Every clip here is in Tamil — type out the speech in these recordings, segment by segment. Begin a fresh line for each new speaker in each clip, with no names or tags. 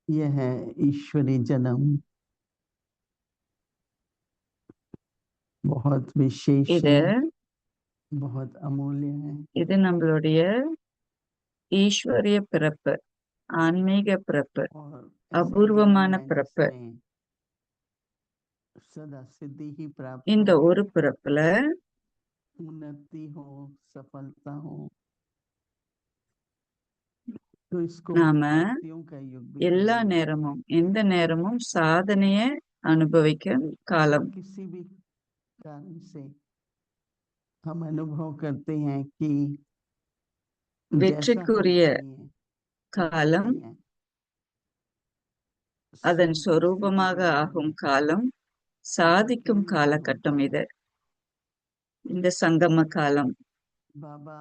यह है ईश्वरी जन्म, बहुत विशेष
இது
है, बहुत अमूल्य है।
இது நம்மளுடைய ஈஸ்வரிய பிறப்பு, ஆன்மீக பிறப்பு,
और ऐसे
அபூர்வமான
जन्म है
பிறப்பு.
जिसमें सदा सिद्धि ही प्राप्त
இந்த
हो,
ஒரு பிறப்புல
उन्नति हो, सफलता हो। तो इसको
நாம
उन्नतियों का युग भी
எல்லா
कहेंगे।
நேரமும் எந்த நேரமும் சாதனைய அனுபவிக்கும் காலம்.
किसी भी कारण से हम अनुभव करते हैं कि जैसा हम
வெற்றிக்குரிய
चाहिए
காலம்,
चाहते हैं,
அதன்
सब
சொரூபமாக
परिस्थिति
ஆகும் காலம், சாதிக்கும் காலகட்டம் இது, இந்த சங்கம காலம்.
बाबा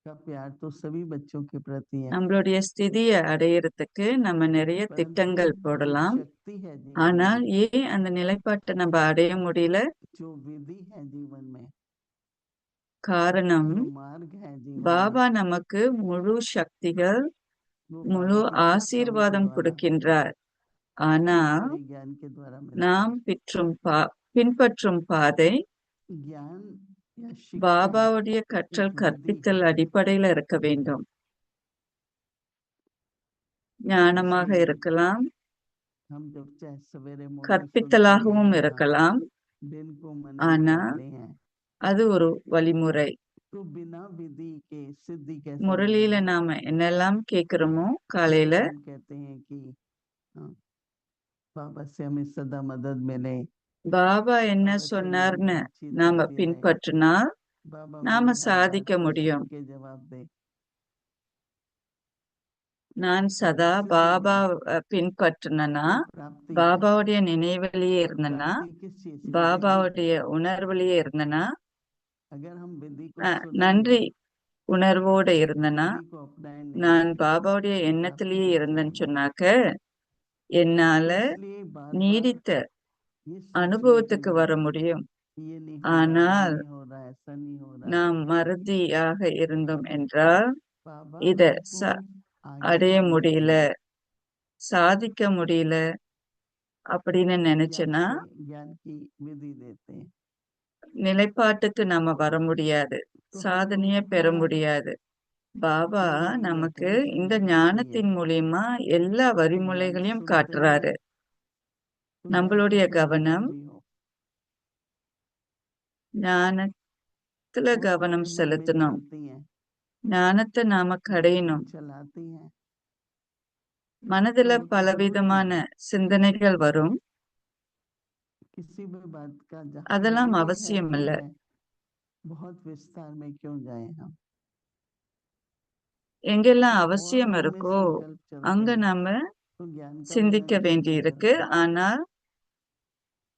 का प्यार तो सभी बच्चों के प्रति है,
நம்மளுடைய ஸ்திதியை அடையறதுக்கு நம்ம நிறைய
परंतु
திட்டங்கள்
जो
போடலாம்.
शक्ति है जीवन
ஆனால்
में,
ஏன் அந்த நிலைப்பாட்டை நம்ம அடைய முடியல?
जो विधि है जीवन में,
காரணம்,
जो मार्ग है जीवन
பாபா
में,
நமக்கு முழு சக்திகள்,
वो
முழு
बाबा की शिक्षाओं के
ஆசீர்வாதம்
द्वारा,
கொடுக்கின்றார். ஆனா
ईश्वरी ज्ञान के द्वारा मिलता
நாம் பின்பற்றும் பாதை
है। ज्ञान या शिक्षा
பாபாவுடைய
एक
கற்றல்
विधि
கற்பித்தல்
है।
அடிப்படையில இருக்க வேண்டும். ஞானமாக
इसलिए
இருக்கலாம்,
हम जब चाहे सवेरे मॉर्निंग सुनते
கற்பித்தலாகவும்
हैं या
இருக்கலாம்.
दिन को मनन
ஆனா
करते हैं,
அது ஒரு வழிமுறை.
तो बिना विधि के सिद्धि कैसे
முரளியில
मिलेगी?
நாம என்னெல்லாம் கேக்குறோமோ காலையில,
इसलिए हम कहते हैं कि हाँ, बाबा से हमें सदा मदद मिले,
பாபா என்ன
बाबा से
சொன்னார்னு
निरंतर अच्छी
நாம
दृष्टि रहे,
பின்பற்றினால்
बाबा
நாம
मेरी हर बात
சாதிக்க
को
முடியும்.
सुन के जवाब दे।
நான் சதா
ऐसे
பாபா
जीवन
பின்பற்றினா,
की प्राप्ति,
பாபாவுடைய நினைவிலேயே இருந்தனா,
प्राप्ति किस चीज से होगी?
பாபாவுடைய உணர்விலேயே இருந்தனா,
अगर हम विधि को
நன்றி
सुनेंगे,
உணர்வோட இருந்தனா,
विधि को अपनाएंगे,
நான் பாபாவுடைய
तो प्राप्ति
எண்ணத்திலேயே
कैसे
இருந்தேன்னு
होगी?
சொன்னாக்க, என்னால
तो इसलिए बार बार
நீடித்த
ये सोचने की
அனுபவத்துக்கு வர
नहीं
முடியும்.
कि ये नहीं हो रहा है, वो
ஆனால்
नहीं हो रहा है, ऐसा नहीं हो रहा है।
நாம் மறதியாக இருந்தோம் என்றால்
बाबा
இத
हमको आगे
அடைய
बढ़ने
முடியல,
के लिए
சாதிக்க முடியல அப்படின்னு
ज्ञान
நினைச்சேன்னா
से ज्ञान की विधि देते हैं।
நிலைப்பாட்டுக்கு நம்ம வர முடியாது,
तो हम
சாதனைய
लोगों
பெற
को
முடியாது. பாபா
पूरी
நமக்கு
अटेंशन
இந்த
देनी चाहिए,
ஞானத்தின் மூலியமா எல்லா
कि ज्ञान
வழிமுறைகளையும்
सुनते
காட்டுறாரு.
हैं तो ज्ञान
நம்மளுடைய
का संकलन
கவனம்
भी हो,
ஞானத்துல
वो
கவனம்
हमारे मन में
செலுத்தணும்.
चलती हैं,
ஞானத்தை நாம
मन को
கடையணும்.
चलाती हैं।
மனதுல
तो जरूरी
பலவிதமான
नहीं
சிந்தனைகள் வரும்,
किसी भी बात का जहाँ
அதெல்லாம்
जरूरी है
அவசியம்
तो
இல்ல.
है, बहुत विस्तार में क्यों जाए हम।
எங்கெல்லாம்
और
அவசியம்
मन में
இருக்கோ
संकल्प चलते
அங்க
हैं,
நாம
तो ज्ञान का
சிந்திக்க
मनन
வேண்டி
कैसे
இருக்கு.
करें?
ஆனால்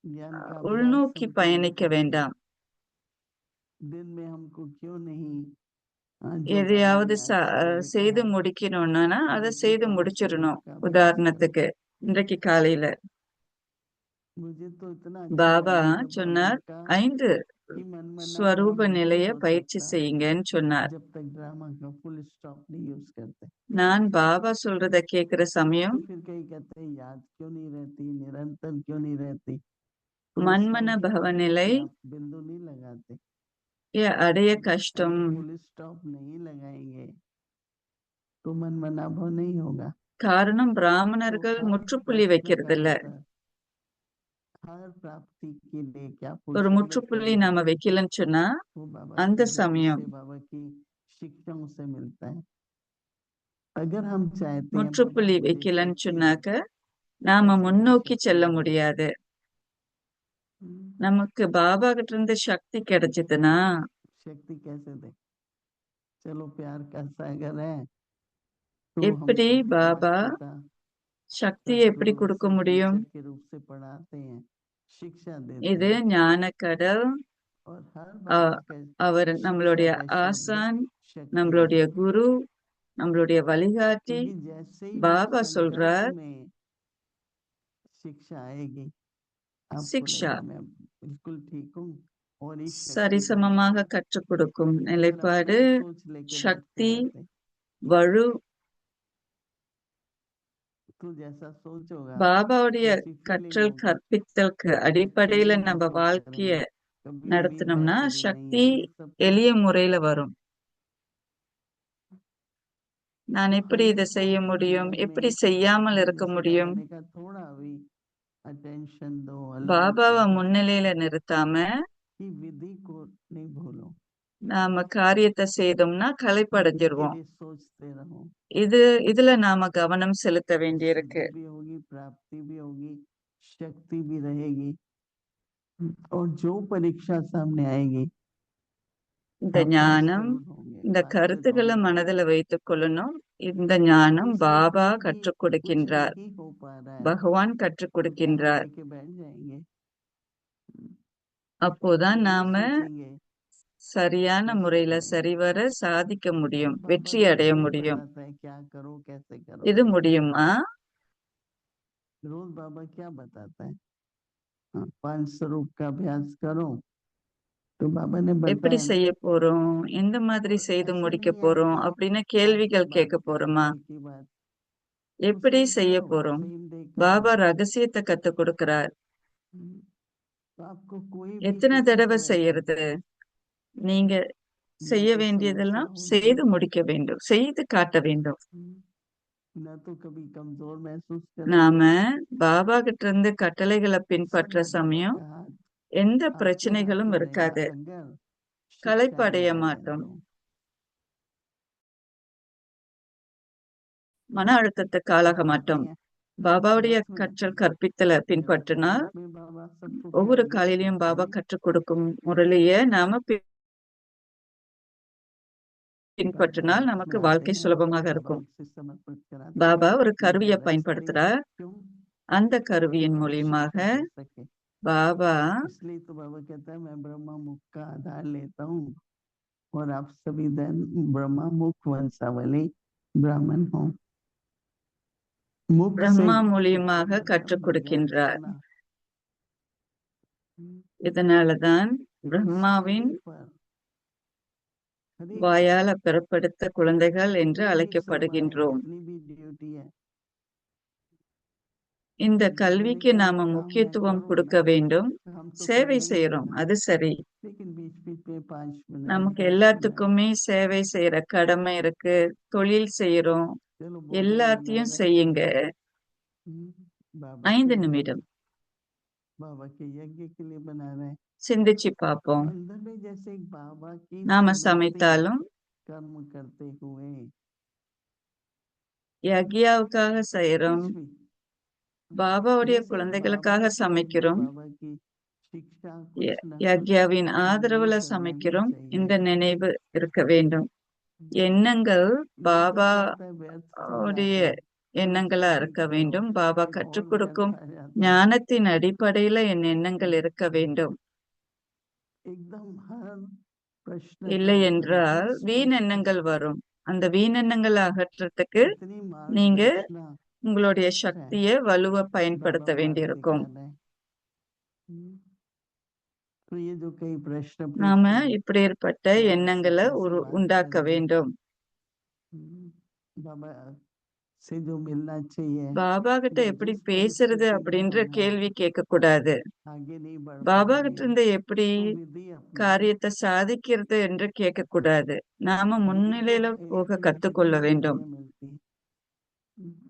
ज्ञान का अभ्यास
உள்நோக்கி
हम क्यों नहीं
பயணிக்க
करते?
வேண்டாம்.
दिन में हमको क्यों नहीं, जो बाबा
எதையாவது
ने आज सवेरे
செய்து
कहा,
முடிக்கணும்னா அதை
5
செய்து
स्वरूप सेवा
முடிச்சிடணும்.
का अभ्यास करो।
உதாரணத்துக்கு இன்றைக்கு காலையில
मुझे तो इतना अच्छा
பாபா
लगा जब बाबा ने
சொன்னார்,
कहा
5
कि मन मना भाव
ஸ்வரூப
नहीं
நிலைய
हो
பயிற்சி
सकता
செய்யுங்கன்னு சொன்னார்.
जब तक ड्रामा का फुल स्टॉप नहीं यूज करते।
நான் பாபா சொல்றத கேக்குற சமயம்
तो फिर कई कहते हैं याद क्यों नहीं रहती, निरंतर क्यों नहीं रहती, तो
மன்மன
उसका
பவ
उत्तर है
நிலை
कि आप बिंदु नहीं लगाते।
அடைய கஷ்டம்.
अगर फुल स्टॉप नहीं लगाएंगे तो मन मना भाव नहीं होगा।
காரணம்
तो
பிராமணர்கள்
हर
முற்றுப்புள்ளி
प्रश्न
வைக்கிறது
का
இல்ல.
उत्तर, हर प्राप्ति के लिए क्या
ஒரு
पुरुषार्थ
முற்றுப்புள்ளி
करना है,
நாம வைக்கலன்னு சொன்னா
वो बाबा
அந்த
के ज्ञान
சமயம்
से, बाबा की शिक्षाओं से मिलता है। अगर हम चाहते हैं बाबा
முற்றுப்புள்ளி
मुझे
வைக்கலன்னு
शक्ति दे,
சொன்னாக்க நாம
कैसे दे
முன்னோக்கி
शक्ति
செல்ல
बाबा?
முடியாது. நமக்கு பாபா கிட்ட இருந்து சக்தி கிடைச்சதுன்னா
शक्ति कैसे दे? चलो प्यार का सागर है, तो हम
எப்படி
सबको
பாபா
राष्ट्रपिता
சக்தியை எப்படி
सतगुरु
கொடுக்க
सब
முடியும்?
टीचर के रूप से पढ़ाते हैं, शिक्षा देते
இது
हैं,
ஞானக்கடல்.
और हर बात का
அவர்
शिक्षा
நம்மளுடைய
का शब्द
ஆசான்,
शक्ति
நம்மளுடைய
है।
குரு, நம்மளுடைய வழிகாட்டி.
क्योंकि जैसे ही वो
பாபா
संकल्प
சொல்றார்,
में शिक्षा आएगी, आपको
சிக்ஷா
लगेगा मैं बिल्कुल ठीक हूँ, और इस शक्ति को
சரிசமமாக கற்றுக் கொடுக்கும்
फिर अपना
நிலைப்பாடு,
ही सोच लेके बैठते
சக்தி,
रहते।
வலு.
तू जैसा सोच होगा
பாபாவுடைய
वैसी फीलिंग
கற்றல்
होगी,
கற்பித்தலுக்கு
इसलिए
அடிப்படையில நம்ம
महसूस
வாழ்க்கைய
करेंगे। कभी भी
நடத்தினோம்னா
वैसे भी नहीं
சக்தி
है ये सब तो।
எளிய முறையில வரும். நான்
तो
எப்படி
हमें
இதை செய்ய
अपने
முடியும்,
जीवन
எப்படி
में
செய்யாமல் இருக்க
जैसे बाबा
முடியும்?
ने कहा थोड़ा भी अटेंशन दो अलाउ
பாபாவை
करो
முன்னிலையில நிறுத்தாம
कि विधि को नहीं भूलो,
நாம காரியத்தை செய்தோம்னா
विधि के
களைப்படைஞ்சிருவோம்.
लिए सोचते रहो।
இது இதுல நாம கவனம் செலுத்த
तो
வேண்டியிருக்கு.
सिद्धि भी होगी, प्राप्ति भी होगी, शक्ति भी रहेगी। और जो परीक्षा सामने आएगी
இந்த
आप पास
ஞானம்,
जरूर होंगे,
இந்த
पास जरूर
கருத்துக்களை
होंगे।
மனதுல வைத்துக் கொள்ளணும். இந்த ஞானம்
इसलिए
பாபா
कोई भी
கற்றுக்
कुछ
கொடுக்கின்றார்,
नहीं हो पा रहा है
பகவான் கற்றுக்
तो क्या हम
கொடுக்கின்றார்.
लेके बैठ जाएंगे?
அப்போதான்
नहीं
நாம
सोचेंगे
சரியான
कैसे
முறையில
करें।
சரிவர சாதிக்க முடியும்,
बाबा
வெற்றி
रोज
அடைய
यही
முடியும்.
बताता है क्या करो कैसे करो।
இது முடியுமா?
रोज बाबा क्या बताता है? हाँ, 5 स्वरूप का अभ्यास करो। तो बाबा ने
எப்படி
बताया
செய்ய போறோம், எந்த மாதிரி
और
செய்து
ऐसा
முடிக்க
नहीं है
போறோம்
कि
அப்படின்னு
आज की
கேள்விகள்
बात
கேட்க
कल
போறோமா?
कल की बात
எப்படி
सेम
செய்ய
करो,
போறோம்?
सेम डे करो।
பாபா ரகசியத்தை கத்து கொடுக்கிறார்.
तो आपको कोई भी
எத்தனை
किसी
தடவை
तरह से
செய்யறது? நீங்க
न
செய்ய
तो समस्या
வேண்டியதெல்லாம்
होगी,
செய்து முடிக்க வேண்டும், செய்து காட்ட வேண்டும்.
न तो कभी कमजोर महसूस
நாம
करेंगे।
பாபா கிட்ட இருந்து கட்டளைகளை பின்பற்ற
सदा बाबा
சமயம்
का हाथ
எந்த
आपके हाथ
பிரச்சனைகளும்
में रहेगा
இருக்காது,
अगर शिक्षाएं
களைப்படைய
मान लें
மாட்டோம்.
तो।
மன அழுத்தத்துக்கு ஆளாக
बताते
மாட்டோம்.
हैं
பாபாவுடைய
रथ में
கற்றல் கற்பித்தலை
जब
பின்பற்றினால்
रथ में बाबा सबको
ஒவ்வொரு
ज्ञान दे
காலையிலும்
देते
பாபா
हैं,
கற்றுக் கொடுக்கும் முறையிலேயே நாம
बाबा
பின்பற்றினால்
रथ में
நமக்கு
आते
வாழ்க்கை
हैं,
சுலபமாக
बाबा
இருக்கும்.
एक से समर्पित कराते हैं
பாபா ஒரு
कि
கருவியை
मेरा रथ दे।
பயன்படுத்துறார்.
क्यों?
அந்த
कि
கருவியின்
बाबा
மூலியமாக
शिक्षा दे सके।
பாபா
इसलिए तो बाबा कहता है मैं ब्रह्मा मुख का आधार लेता हूँ और आप सभी धन ब्रह्मा मुख वंशावली ब्राह्मण हो। मुख से
பிரம்மா
मुख का
மூலியமாக
मतलब
கற்றுக்
हो गया
கொடுக்கின்றார்.
सुना।
இதனாலதான்
तो इस
பிரம்மாவின்
पृथ्वी पर हर एक
வாயால பெறப்படுத்த குழந்தைகள் என்று
जितनी भी सेवा है,
அழைக்கப்படுகின்றோம்.
जितनी भी ड्यूटी है,
இந்த
बाबा ने
கல்விக்கு
कहा
நாம
ये काम है
முக்கியத்துவம்
करो
கொடுக்க
ना।
வேண்டும்.
हम तो
சேவை
करना ही
செய்யறோம்,
करना है,
அது சரி.
लेकिन बीच बीच में 5 मिनट
நமக்கு
10 मिनट
எல்லாத்துக்குமே சேவை செய்யற கடமை இருக்கு, தொழில் செய்யறோம்,
चलो भोजन बना
எல்லாத்தையும்
रहे
செய்யுங்க.
बाबा
5
के लिए,
நிமிடம்
बाबा के यज्ञ के लिए बना रहे हैं।
சிந்திச்சு பார்ப்போம்.
अंदर में जैसे एक बाबा की
நாம
स्मृति
சமைத்தாலும்
कर्म करते हुए
யக்யாவுக்காக செய்யறோம்,
कुछ भी
பாபாவுடைய
जैसे एक बाबा
குழந்தைகளுக்காக
के यज्ञ,
சமைக்கிறோம்,
बाबा की शिक्षा कुछ न कुछ
யக்யாவின்
जरूर
ஆதரவுல
करना भी
சமைக்கிறோம். இந்த
चाहिए।
நினைவு இருக்க வேண்டும். எண்ணங்கள்
नहीं तो
பாபா
क्या होता है व्यर्थ चले
உடைய
जाते हैं,
எண்ணங்களா
कुछ भी
இருக்க
करो
வேண்டும். பாபா
और
கற்றுக்
व्यर्थ
கொடுக்கும்
आ जाता है।
ஞானத்தின் அடிப்படையில என் எண்ணங்கள் இருக்க வேண்டும்.
एकदम हर प्रश्न का
இல்லை
उत्तर इतना
என்றால் வீண்
स्पष्ट,
எண்ணங்கள் வரும். அந்த வீண் எண்ணங்களை அகற்றத்துக்கு
इतनी
நீங்க
मार्गदर्शना
உங்களுடைய
है
சக்தியை வலுவ பயன்படுத்த
बाबा बात
வேண்டியிருக்கும்.
सिखा रहे हैं। तो ये जो कई प्रश्न
நாம
पूछते हैं
இப்படிப்பட்ட
बाबा से
எண்ணங்களை
कैसे बात
உண்டாக்க
करें,
வேண்டும்.
बाबा से जो मिलना चाहिए
பாபா கிட்ட
या
எப்படி
जिस
பேசுறது
परिस्थिति में
அப்படின்ற
हम हैं
கேள்வி கேட்க கூடாது.
आगे नहीं बढ़
பாபா
पा
கிட்ட
रहे हैं
இருந்து எப்படி
तो विधि अपनाओ।
காரியத்தை சாதிக்கிறது என்று கேட்க கூடாது. நாம
विधि तो
முன்னிலையில
एक
போக
न
கத்துக்கொள்ள
कितनी
வேண்டும்.
जगह मिलती है।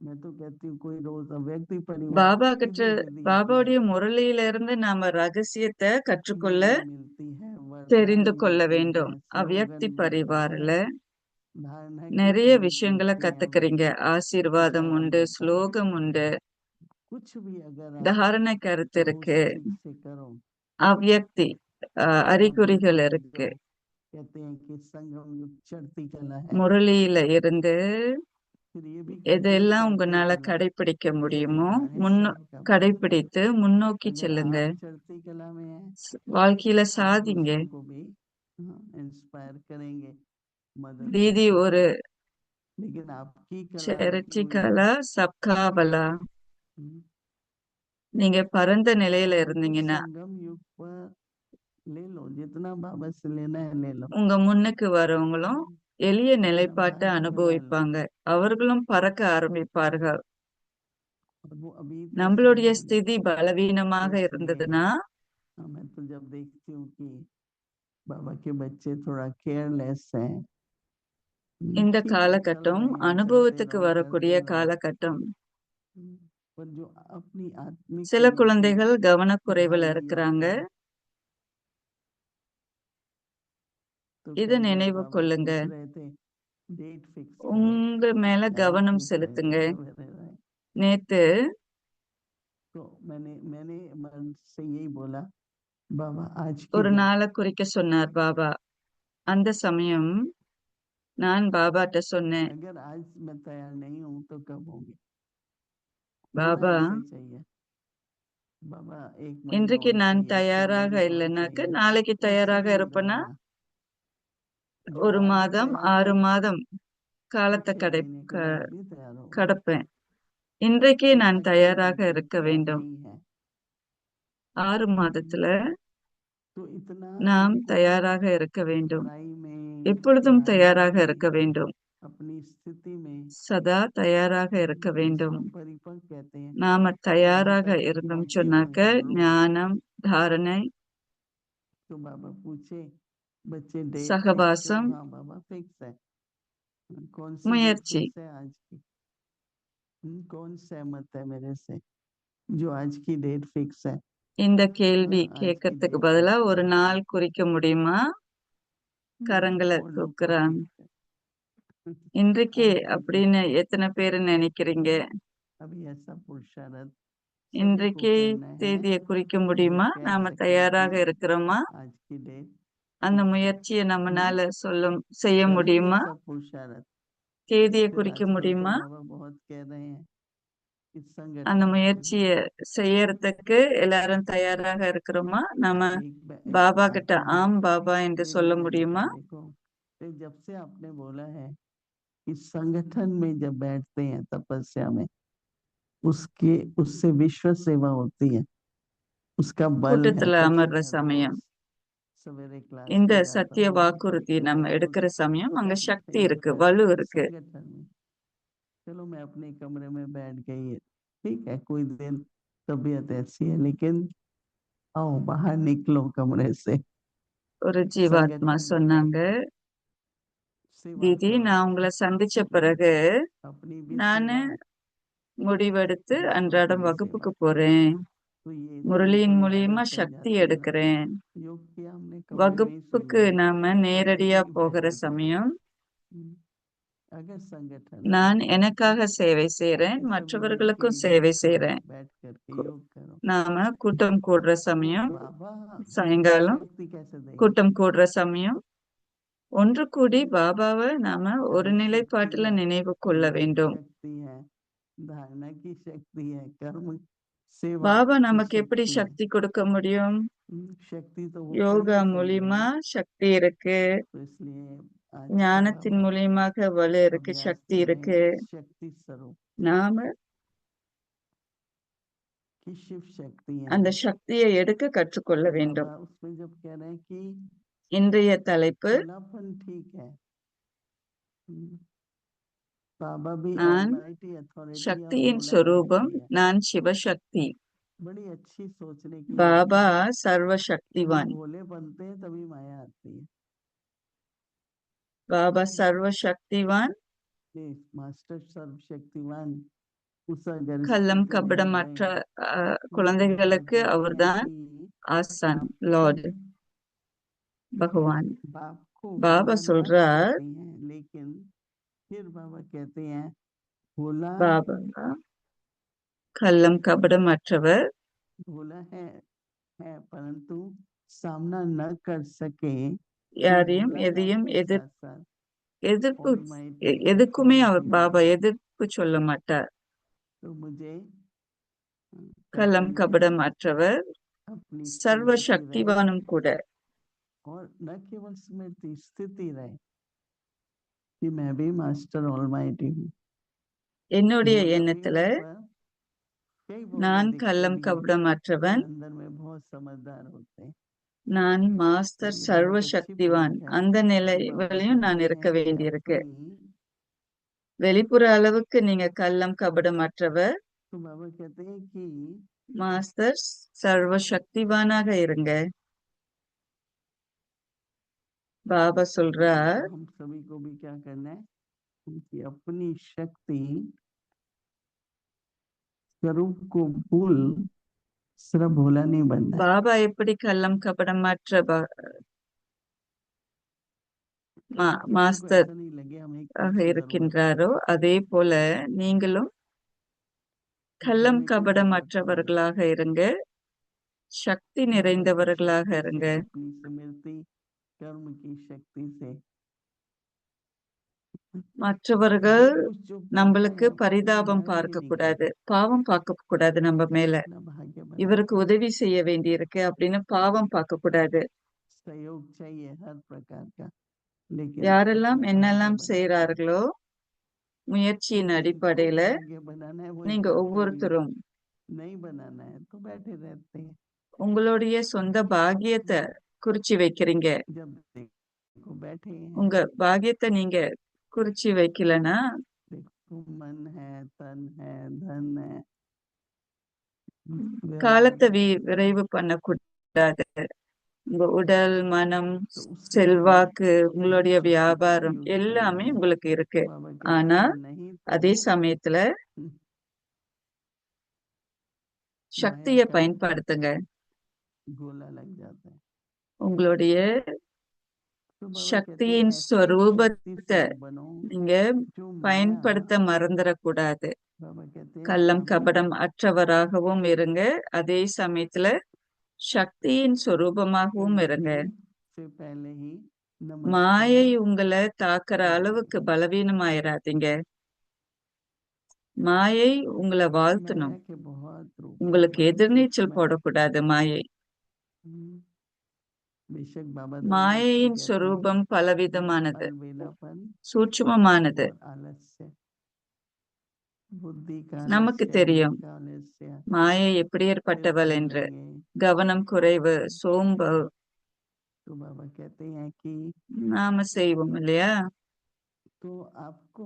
मैं तो कहती हूँ कोई रोज अव्यक्ति परिवार
பாபா
की
கிட்ட
भी विधि अपनाए
பாபாவுடைய முரளியில இருந்து நாம ரகசியத்தை கற்றுக்கொள்ள
विधि मिलती है, वरदान
தெரிந்து கொள்ள
मिलते
வேண்டும்.
हैं, स्लोगन
அவ்யக்தி
मिलता है,
பரிவாரில
धारणा की
நிறைய
पॉइंट
விஷயங்களை
मिलती है,
கத்துக்கிறீங்க. ஆசீர்வாதம்
प्रसाद
உண்டு,
मिलता है।
ஸ்லோகம் உண்டு,
कुछ भी अगर आप
தாரணை கருத்து
उस
இருக்கு,
चीज से करो
அவ்யக்தி
तभी
அறிகுறிகள்
आप जो
இருக்கு.
कहते हैं कि संगम युग चढ़ती कला है,
முரளியில இருந்து
फिर ये भी कहते हैं
எதெல்லாம்
चढ़ती
உங்களால
कला
கடைபிடிக்க
ये
முடியுமோ
हमारे
முன்னோ
सबका।
கடைபிடித்து முன்னோக்கி
अगर
செல்லுங்க.
आप चढ़ती कला में हैं
வாழ்க்கையில
तो आप
சாதிங்க.
दूसरों को भी इंस्पायर करेंगे, मदद
தீதி
करेंगे।
ஒரு
लेकिन आपकी कला
சேரிட்டி
रुकी हुई है।
கலா சப்கா பலா. நீங்க பரந்த
तो
நிலையில
आपको
இருந்தீங்கன்னா
संगम युग पर ले लो, जितना बाबा से लेना है ले लो,
உங்க முன்னுக்கு வரவங்களும் எளிய
अपना
நிலைப்பாட்டை
भाग्य में डाल लो।
அனுபவிப்பாங்க. அவர்களும் பறக்க ஆரம்பிப்பார்கள்.
और वो अभी तो
நம்மளுடைய
शायद
ஸ்திதி பலவீனமாக
इसलिए
இருந்ததுன்னா
मैं तो जब देखती हूँ कि बाबा के बच्चे थोड़ा केयरलेस हैं,
இந்த
ठीक है चल
காலகட்டம்
रही है, चलते
அனுபவத்துக்கு
रहो
வரக்கூடிய
करते रहो।
காலகட்டம்.
पर जो अपनी आत्मिक
சில
उन्नति
குழந்தைகள் கவனக்குறைவுல
सुधारनी
இருக்கிறாங்க.
होती है, तो
இத
कल जब
निனைவு
बाबा
கொள்ளுங்க.
पूछ रहे थे डेट फिक्स करो,
உங்க மேல
टाइम
கவனம்
पूछ रहे
செலுத்துங்க.
थे सवेरे राय,
நேத்து
तो मैंने मन से यही बोला बाबा आज की
ஒரு
डेट,
நாளை குறிக்க சொன்னார் பாபா. அந்த சமயம் நான் பாபாட்ட சொன்னேன்,
अगर आज मैं तैयार नहीं हूँ तो कब होंगे, होना
பாபா
ऐसे चाहिए बाबा, एक महीना
இன்றைக்கு
और
நான்
चाहिए, 6
தயாராக
महीने और
இல்லைனாக்க
चाहिए,
நாளைக்கு
उससे
தயாராக
नहीं
இருப்பேனா
डरना, जो
ஒரு
आज
மாதம்
तैयार
6
है
மாதம்
तो
காலத்தை
6 महीने के बाद भी तैयार होगा,
கடப்பேன். இன்றைக்கே
तो
நான்
अगर
தயாராக
आज
இருக்க
तैयार
வேண்டும்.
नहीं है
6 மாதத்துல
तो इतना
நாம்
इनको
தயாராக இருக்க வேண்டும்.
पढ़ाई में
எப்பொழுதும்
या
தயாராக
अपनी
இருக்க வேண்டும்.
अपनी स्थिति में
சதா தயாராக இருக்க வேண்டும்.
जिसको परिपक्व कहते हैं,
நாம
वहां
தயாராக
तक
இருந்தோம்
पहुंचे
சொன்னாக்க
हुए सब लोग।
ஞானம், தாரணை,
तो बाबा पूछे बच्चे डेट फिक्स करो,
சகவாசம்,
हाँ बाबा फिक्स है, कौन सी डेट
முயற்சி.
फिक्स है आज की, कौन सहमत है मेरे से जो आज की डेट फिक्स है,
இந்த
हाँ
கேள்வி
आज की
கேட்கறதுக்கு
डेट
பதிலா
फिक्स
ஒரு
है,
நாள் குறிக்க முடியுமா? கரங்களை
और लोग को
தூக்குறாங்க.
फिक्स है
இன்றைக்கு
आज की डेट,
அப்படின்னு எத்தனை பேர் நினைக்கிறீங்க?
अभी ऐसा पुरुषार्थ सभी को
இன்றைக்கு
करना है
தேதியை குறிக்க
जो
முடியுமா?
कह
நாம
सके
தயாராக
कि
இருக்கிறோமா?
आज की डेट
அந்த
फिक्स है,
முயற்சியை நம்மனால செய்ய
करेंगे
முடியுமா?
सब पुरुषार्थ।
தேதியை
फिर
குறிக்க
आजकल तो
முடியுமா?
बाबा बहुत कह रहे हैं कि
அந்த
संगठन
முயற்சியை செய்யறதுக்கு எல்லாரும் தயாராக இருக்கிறோமா? நாம
एक
பாபா கிட்ட
आत्मा
ஆம் பாபा என்று
मेरी
சொல்ல
बेटी
முடியுமா?
देखो, फिर जब से आपने बोला है कि संगठन में जब बैठते हैं तपस्या में, उसके उससे विश्व सेवा होती है, उसका बल है,
கூட்டத்துல
तभी
அமர்ற
मैं रोज
சமயம்,
सवेरे क्लास
இந்த
में जाता
சத்திய
हूँ,
வாக்குறுதி
फिर
நம்ம
रोज
எடுக்கிற சமயம் அங்க சக்தி
फेस
இருக்கு,
कर
வலு இருக்கு.
संगठन में, चलो मैं अपने कमरे में बैठ गई, ठीक है कोई दिन तबीयत ऐसी है, लेकिन आओ बाहर निकलो कमरे से,
ஒரு ஜீவாத்மா
संगठन में
சொன்னாங்க,
बैठो, सेवा
தீதி
करो,
நான் उங்களை சந்திச்ச பிறகு
अपनी भी
நானு
सेवा,
முடிவெடுத்து
दूसरों की
அன்றாடம்
भी
வகுப்புக்கு
सेवा,
போறேன்.
तो ये थोड़ी
முரளியின்
थोड़ी
மூலியமா
आदत पड़
சக்தி
जाती है ना,
எடுக்கிறேன்.
योग किया हमने कमरे में ही सुन
வகுப்புக்கு
लिया,
நாம
घर
நேரடியா
में ही
போகிற
बैठे थे,
சமயம்
अगर संगठन में
நான் எனக்காக சேவை செய்றேன்,
ऐसे बोले कि
மற்றவர்களுக்கும்
योग
சேவை
करो,
செய்றேன்.
बैठ करके योग करो,
நாம கூட்டம் கூடுற
तो
சமயம்,
बाबा हमको
சாயங்காலம்
शक्ति कैसे देंगे,
கூட்டம் கூடுற சமயம் ஒன்று கூடி பாபாவை நாம ஒரு
कार्य शक्ति
நிலைப்பாட்டுல
है,
நினைவு கொள்ள
योग
வேண்டும்.
शक्ति है, धारणा की शक्ति है, कर्म सेवा
பாபா
की
நமக்கு எப்படி
शक्ति है,
சக்தி கொடுக்க முடியும்?
शक्ति तो वो
யோகா
करके
மூலியமா
चलेंगे,
சக்தி இருக்கு,
तो इसलिए आज से
ஞானத்தின்
बाबा
மூலியமாக வலு இருக்கு,
अभ्यास
சக்தி
दे रहे
இருக்கு.
हैं शक्ति स्वरूप
நாம
की शिव शक्ति है,
அந்த சக்தியை எடுக்க கற்றுக்கொள்ள
तो
வேண்டும்.
बाबा उसमें जब कह रहे हैं कि
இன்றைய தலைப்பு,
खुलापन ठीक है, बाबा भी
நான்
ऑलमाइटी अथॉरिटी और
சக்தியின்
भोला
சொரூபம்,
भांति है,
நான் சிவசக்தி.
बड़ी अच्छी सोचने की बात
பாபா
है, जब
சர்வசக்திவான்.
भोले बनते हैं तभी माया आती है,
பாபா சர்வசக்திவான்,
मास्टर सर्वशक्तिवान, उस अगर
கள்ளம்
स्थिति में हम
கபடமற்ற
रहे, तो बाबा
குழந்தைகளுக்கு
कहते
அவர்தான்
हैं कि
ஆசான்,
आप
லார்ட்,
सब
பகவான்.
बाप को
பாபா
भोला मान
சொல்றார்,
सकते हैं, लेकिन फिर बाबा कहते हैं भोला
பாபா கள்ளம் கபடமற்றவர்,
भोला है परंतु सामना न कर सके, तो
யாரையும்
भोलानाथ
எதையும்
के साथ साथ
எதிர்ப்பு
ऑलमाइटी
எதுக்குமே அவர்
अथॉरिटी
பாபா
है,
எதிர்ப்பு சொல்ல மாட்டார்.
तो मुझे
கள்ளம்
कभी
கபடமற்றவர்,
अपनी
சர்வ
स्मृति रहे,
சக்திவானும் கூட.
और न केवल स्मृति स्थिति रहे कि मैं भी मास्टर ऑलमाइटी हूँ,
என்னுடைய
होना भी
எண்ணத்துல
हूँ, पर कई भोले
நான்
दिखते
கள்ளம்
भी हैं,
கபடமற்றவன்,
पर अंदर में बहुत समझदार होते हैं,
நான்
तो
மாஸ்டர்
ये
சர்வ
बहुत अच्छी
சக்திவான்,
परख है,
அந்த
तो बाबा
நிலையிலையும் நான்
कहते
இருக்க
हैं कि
வேண்டியிருக்கு.
अपनी
வெளிப்புற அளவுக்கு நீங்க கள்ளம் கபடமற்றவர்,
तो बाबा कहते हैं कि
மாஸ்டர் சர்வ சக்திவானாக இருங்க. பாபா சொல்றார்,
हम सभी को भी क्या करना है, उनकी अपनी शक्ति स्वरूप को भूल सिर्फ भोला नहीं बनना है।
பாபா எப்படி கள்ளம் கபடமற்ற
किसी को
மாஸ்டர்
ऐसा नहीं लगे हमें
ஆக
कुछ जरूरत है,
இருக்கின்றாரோ அதே போல நீங்களும்
तो
கள்ளம்
हमें कोई जरूरत नहीं है।
கபடமற்றவர்களாக இருங்க, சக்தி
बाबा कहते हैं
நிறைந்தவர்களாக
शक्ति
இருங்க.
से अपनी से मिलती कर्म की शक्ति से
மற்றவர்கள்
जो कुछ जो पाया
நம்மளுக்கு
है उससे
பரிதாபம்
मर्म भी
பார்க்க
नहीं
கூடாது,
करते,
பாவம் பார்க்க கூடாது. நம்ம மேல
अपना भाग्य
இவருக்கு
बनाते हैं।
உதவி செய்ய வேண்டியிருக்கு அப்படின்னு பாவம் பார்க்க கூடாது.
सहयोग चाहिए हर प्रकार का, लेकिन
யாரெல்லாம்
अपना भाग्य
என்னெல்லாம்
बनाते हैं।
செய்யறார்களோ முயற்சியின்
जिनको
அடிப்படையில
भाग्य बनाना है वो
நீங்க
करते भी
ஒவ்வொருத்தரும்
नहीं, बनाना है तो बैठे रहते हैं।
உங்களுடைய சொந்த பாக்கியத்தை குறிச்சு வைக்கிறீங்க.
जब देखो बैठे हैं,
உங்க பாக்கியத்தை நீங்க குறிச்சு வைக்கலன்னா
देखो मन है, तन है, धन है,
காலத்தை
व्यवहार है,
விரைவு பண்ணக்கூடாது. உங்க உடல், மனம்,
तो उसके लिए
செல்வாக்கு, உங்களுடைய
विश्व शक्ति का
வியாபாரம்
यूज
எல்லாமே
करना है।
உங்களுக்கு இருக்கு.
बाबा कहते
ஆனா
हैं नहीं
அதே
तो
சமயத்துல
माया
சக்தியை
का
பயன்படுத்துங்க.
गोला लग जाता है।
உங்களுடைய
तो बाबा कहते हैं
சக்தியின்
ऐसे शक्ति
ஸ்வரூபத்தை
स्वरूप बनो
நீங்க
जो माया,
பயன்படுத்த மறந்துடக்கூடாது.
बाबा कहते हैं
கள்ளம்
कभी
கபடம் அற்றவராகவும் இருங்க, அதே சமயத்துல சக்தியின் சொரூபமாகவும் இருங்க.
बुद्धि से पहले ही नमस्कार
மாயை உங்களை தாக்குற
कर
அளவுக்கு
देंगे।
பலவீனமாயிராதீங்க. மாயை உங்களை வாழ்த்தணும்,
माया के बहुत रूप है,
உங்களுக்கு
बहुत
எதிர்நீச்சல்
सूक्ष्म है।
போடக்கூடாது மாயை.
बेशक बाबा दोनों
மாயையின்
कहते हैं
சொரூபம் பலவிதமானது,
अलबेलापन
சூட்சுமமானது.
और आलस्य, बुद्धि का
நமக்கு
आलस्य, मन
தெரியும்
का आलस्य,
மாயை
फिर
எப்படியேற்பட்டவள்
कर
என்று.
लेंगे।
கவனம் குறைவு, சோம்பு
तो बाबा कहते हैं कि
நாம செய்வோம் இல்லையா?
तो आपको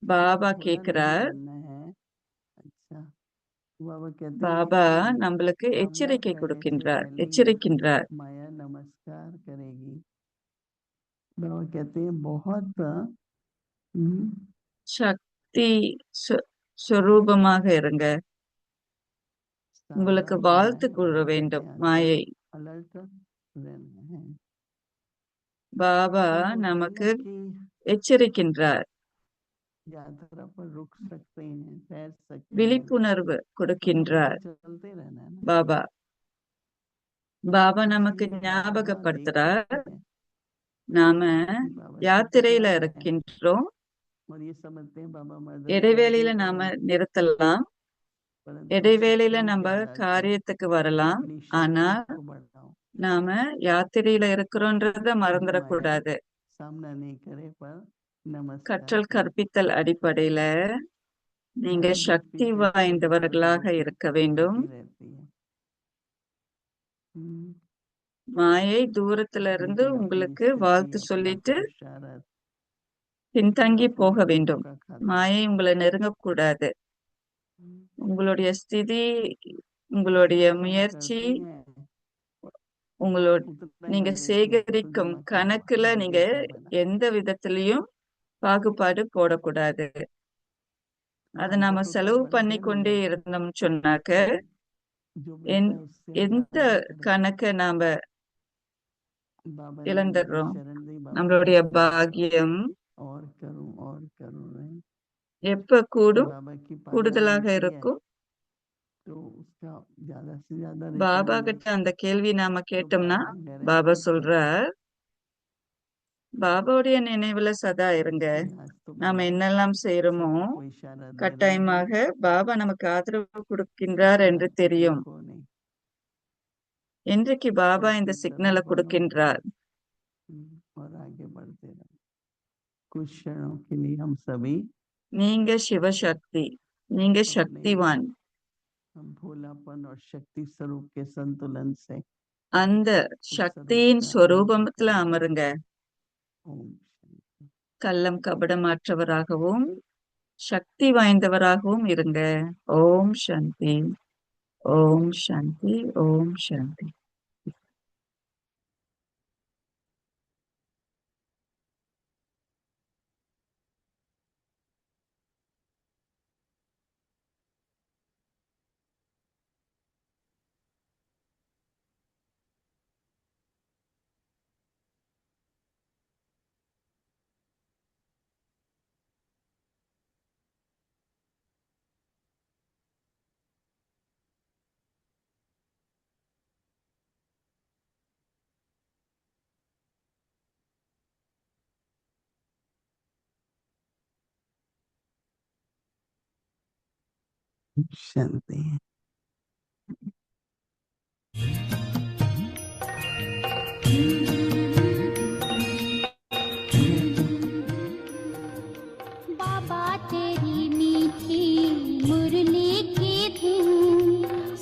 பாபா
भोला नहीं
கேக்குறார்.
बनना है। अच्छा, बाबा कहते हैं
பாபா
कि
நம்மளுக்கு
कामना
எச்சரிக்கை
करने से
கொடுக்கின்றார்,
पहले ही
எச்சரிக்கின்றார்.
माया नमस्कार करेगी। बाबा कहते हैं बहुत
சக்தி சொரூபமாக இருங்க, உங்களுக்கு
सावधान रहना
வாழ்த்து
है।
கூற
बाबा कहते
வேண்டும்.
हैं
மாயை
अलर्ट रहना है।
பாபா
तो बोलते हैं
நமக்கு
ना कि
எச்சரிக்கின்றார்,
यात्रा पर रुक सकते हैं, ठहर सकते हैं,
விழிப்புணர்வு
तो हमें
கொடுக்கின்றார்.
चलते रहना है ना।
பாபா பாபா நமக்கு
इसलिए बार बार
ஞாபகப்படுத்துறார்,
देखते हैं
நாம
कि बाबा चुप
யாத்திரையில
क्या है,
இருக்கின்றோம்.
और ये समझते हैं बाबा मदद कर
இடைவேளையில
देते
நாம
हैं,
நிறுத்தலாம்,
परंतु
இடைவேளையில
सत्संग
நம்ம
याद आती है
காரியத்துக்கு
कि
வரலாம்.
अपनी
ஆனா
शक्ति को बढ़ाओ,
நாம யாத்திரையில இருக்கிறோன்றத
जो माया
மறந்துடக்கூடாது.
सामना नहीं करे पर नमस्कार
கற்றல்
करे।
கற்பித்தல் அடிப்படையில நீங்க
माया बीच
சக்தி
बीच में छोटे
வாய்ந்தவர்களாக
छोटे
இருக்க வேண்டும்.
आती रहती है।
மாயை தூரத்துல இருந்து
लेकिन अपनी
உங்களுக்கு
स्थिति,
வாழ்த்து
अपना
சொல்லிட்டு
पुरुषार्थ
பின்தங்கி
अपने
போக
को
வேண்டும்.
धोखा खाता है।
மாயை உங்களை நெருங்கக்கூடாது.
हम्म,
உங்களுடைய ஸ்திதி, உங்களுடைய
जितना हम
முயற்சி,
करते हैं
உங்களோட
उतना ही
நீங்க
हम देते हैं, तो
சேகரிக்கும்
जमा
கணக்குல நீங்க
भाग्य क्या बना।
எந்த விதத்திலையும் பாகுபாடு போடக்கூடாது. அதை
भाग्य
நாம
तो तब
செலவு
बनता
பண்ணி
है ना
கொண்டே
जब
இருந்தோம்னு சொன்னாக்க
जो मिलता है उससे हम
எந்த
ज्यादा करते
கணக்கை நாம
हैं। बाबा ने उनकी
இழந்துடுறோம்.
शरण दी, बाबा
நம்மளுடைய
कहते हैं
பாக்கியம்
और करूं रहे।
எப்ப கூடும்,
बाबा की पालना
கூடுதலாக
मिलती है
இருக்கும்.
तो उसका ज्यादा से ज्यादा
பாபா
रिटर्न
கிட்ட அந்த கேள்வி நாம
तो
கேட்டோம்னா
बाबा गारंटी
பாபா
करते
சொல்றார், பாபாவுடைய நினைவுல சதா இருங்க.
हैं। आज तो
நாம
बाबा
என்னெல்லாம் செய்யறோமோ
सबको इशारा दे रहे हैं
கட்டாயமாக பாபா நமக்கு ஆதரவு கொடுக்கின்றார் என்று
पर
தெரியும்.
रुको नहीं,
இன்றைக்கு பாபா இந்த
शक्ति
சிக்னலை
स्वरूप बनो
கொடுக்கின்றார்.
और आगे बढ़ते रहो। कुछ क्षणों के लिए हम सभी
நீங்க சிவசக்தி, நீங்க
अपने
சக்திவான்.
हम भोलापन और शक्ति स्वरूप के संतुलन से
அந்த
उस स्वरूप
சக்தியின்
का अनुभव
ஸ்வரூபத்துல
करें।
அமருங்க.
ओम शांति।
கள்ளம் கபடமற்றவராகவும் சக்தி வாய்ந்தவராகவும் இருங்க. ஓம் சாந்தி, ஓம் சாந்தி, ஓம் சாந்தி.
शांति।
बाबा तेरी मीठी मुरली की धुन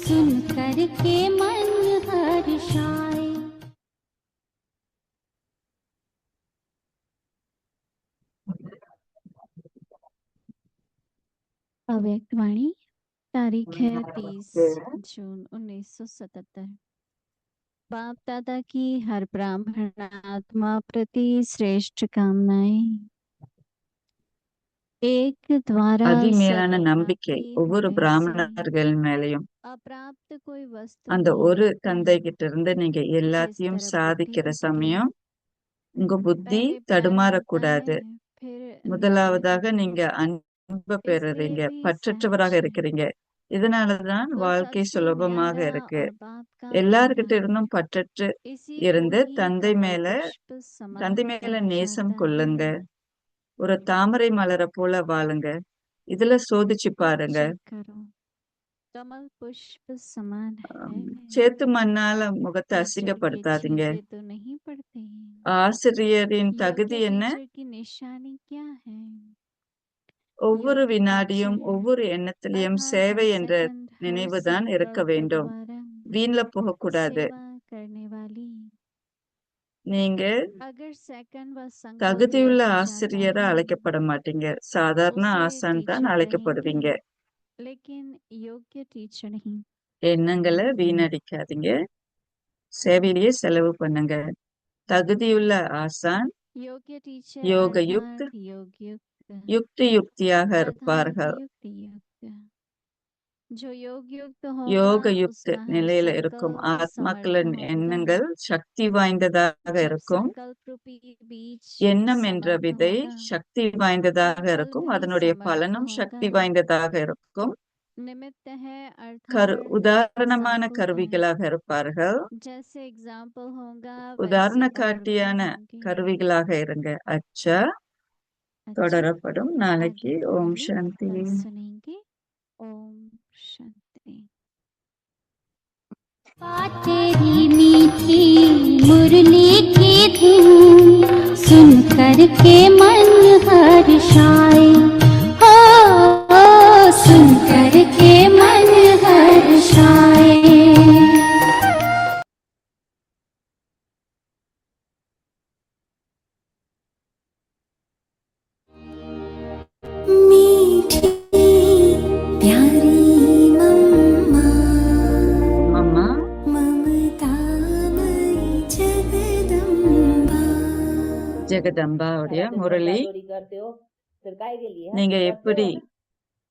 सुन कर के मन हर्षाए। अव्यक्त वाणी तारीख है 30 जून 1977। बाप दादा की हर ब्राह्मण आत्मा प्रति श्रेष्ठ कामनाएं। एक द्वारा
அதிமேலான நம்பிக்கை
सर्वव्यापी
ஒவ்வொரு
होने से
பிராமணர்கள் மேலையும்
अप्राप्त कोई वस्तु
அந்த
नहीं
ஒரு
होती।
தந்தை கிட்ட இருந்து நீங்க
जिस
எல்லாத்தையும்
तरह बुद्धि
சாதிக்கிற
उठती,
சமயம் உங்க புத்தி
पहले प्यार
தடுமாறக்கூடாது.
आता है, फिर
முதலாவதாக
निर्भयता।
நீங்க அன்பை
इसलिए
பெறுறீங்க,
भी
பற்றற்றவராக
सहज है।
இருக்கிறீங்க. இதனாலதான்
तो
வாழ்க்கை
सत्य
சுலபமாக
न्यारा
இருக்கு.
और बाप का
எல்லார்கிட்ட
प्यारा
இருந்தும் பற்றற்று
इसी को
இருந்து
ही
தந்தை
कमल
மேல
पुष्प समान
நேசம்
कहा
கொள்ளுங்க.
जाता है।
ஒரு தாமரை மலரை போல வாழுங்க. இதுல சோதிச்சு பாருங்க.
चेक करो, कमल पुष्प समान है।
சேத்து மண்ணால முகத்தை
ये जग के
அசிங்கப்படுத்தாதீங்க.
छींटे तो नहीं पड़ते।
ஆசிரியரின்
योग्य
தகுதி என்ன?
टीचर की निशानी क्या है?
ஒவ்வொரு
योग्य
வினாடியும்
टीचर
ஒவ்வொரு எண்ணத்திலையும்
अर्थात हर
சேவை என்ற
सेकंड हर
நினைவுதான் இருக்க
संकल्प
வேண்டும்.
द्वारा
வீண்ல போகக்கூடாது.
सेवा करने वाली।
நீங்க
अगर सेकंड व संकल्प
தகுதியுள்ள
व्यर्थ जाता
ஆசிரியரா
है
அழைக்கப்பட மாட்டீங்க. சாதாரண
उसे
ஆசான் தான்
टीचर
அழைக்கப்படுவீங்க.
कहेंगे, लेकिन योग्य टीचर नहीं।
எண்ணங்களை வீணடிக்காதீங்க. சேவையிலேயே செலவு பண்ணுங்க. தகுதியுள்ள ஆசான்
योग्य टीचर
யோக யுக்த்
अर्थात योग्य युक्त
யுக்தியாக
अर्थात
இருப்பார்கள்.
युक्ति युक्त। जो योग्य युक्त
யோக
होगा
யுக்த்
उसका हर
நிலையில இருக்கும்
संकल्प समर्थ
ஆத்மாக்களின்
होगा।
எண்ணங்கள் சக்தி வாய்ந்ததாக
जब
இருக்கும்.
संकल्प रूपी बीज
எண்ணம் என்ற
समर्थ
விதை
होगा
சக்தி வாய்ந்ததாக
फल
இருக்கும்.
भी
அதனுடைய
समर्थ
பலனும்
होगा।
சக்தி வாய்ந்ததாக இருக்கும்.
निमित्त है अर्थात
உதாரணமான
example है।
கருவிகளாக இருப்பார்கள்.
जैसे एग्जाम्पल होगा
உதாரண
वैसे और भी
காட்டியான
होंगे।
கருவிகளாக இருங்க. அச்சா
अच्छा,
தொடரப்படும்.
आगे
நாளைக்கு
की
ஓம்
मुरली
சாந்தி.
कल सुनेंगे। ओम शांति। तेरी मीठी मुरली की धुन सुन कर के मन हर्षाए। हो सुन कर के मन हर्षाए। मीठी प्यारी मम्मा
அம்மா
ममतामयी जगदम्बा।
ஜெகதம்பாவுடைய
सारा दिन
முரளி
बदला दौरी करते हो फिर काहे के लिए
நீங்க
करते
எப்படி
हो ना।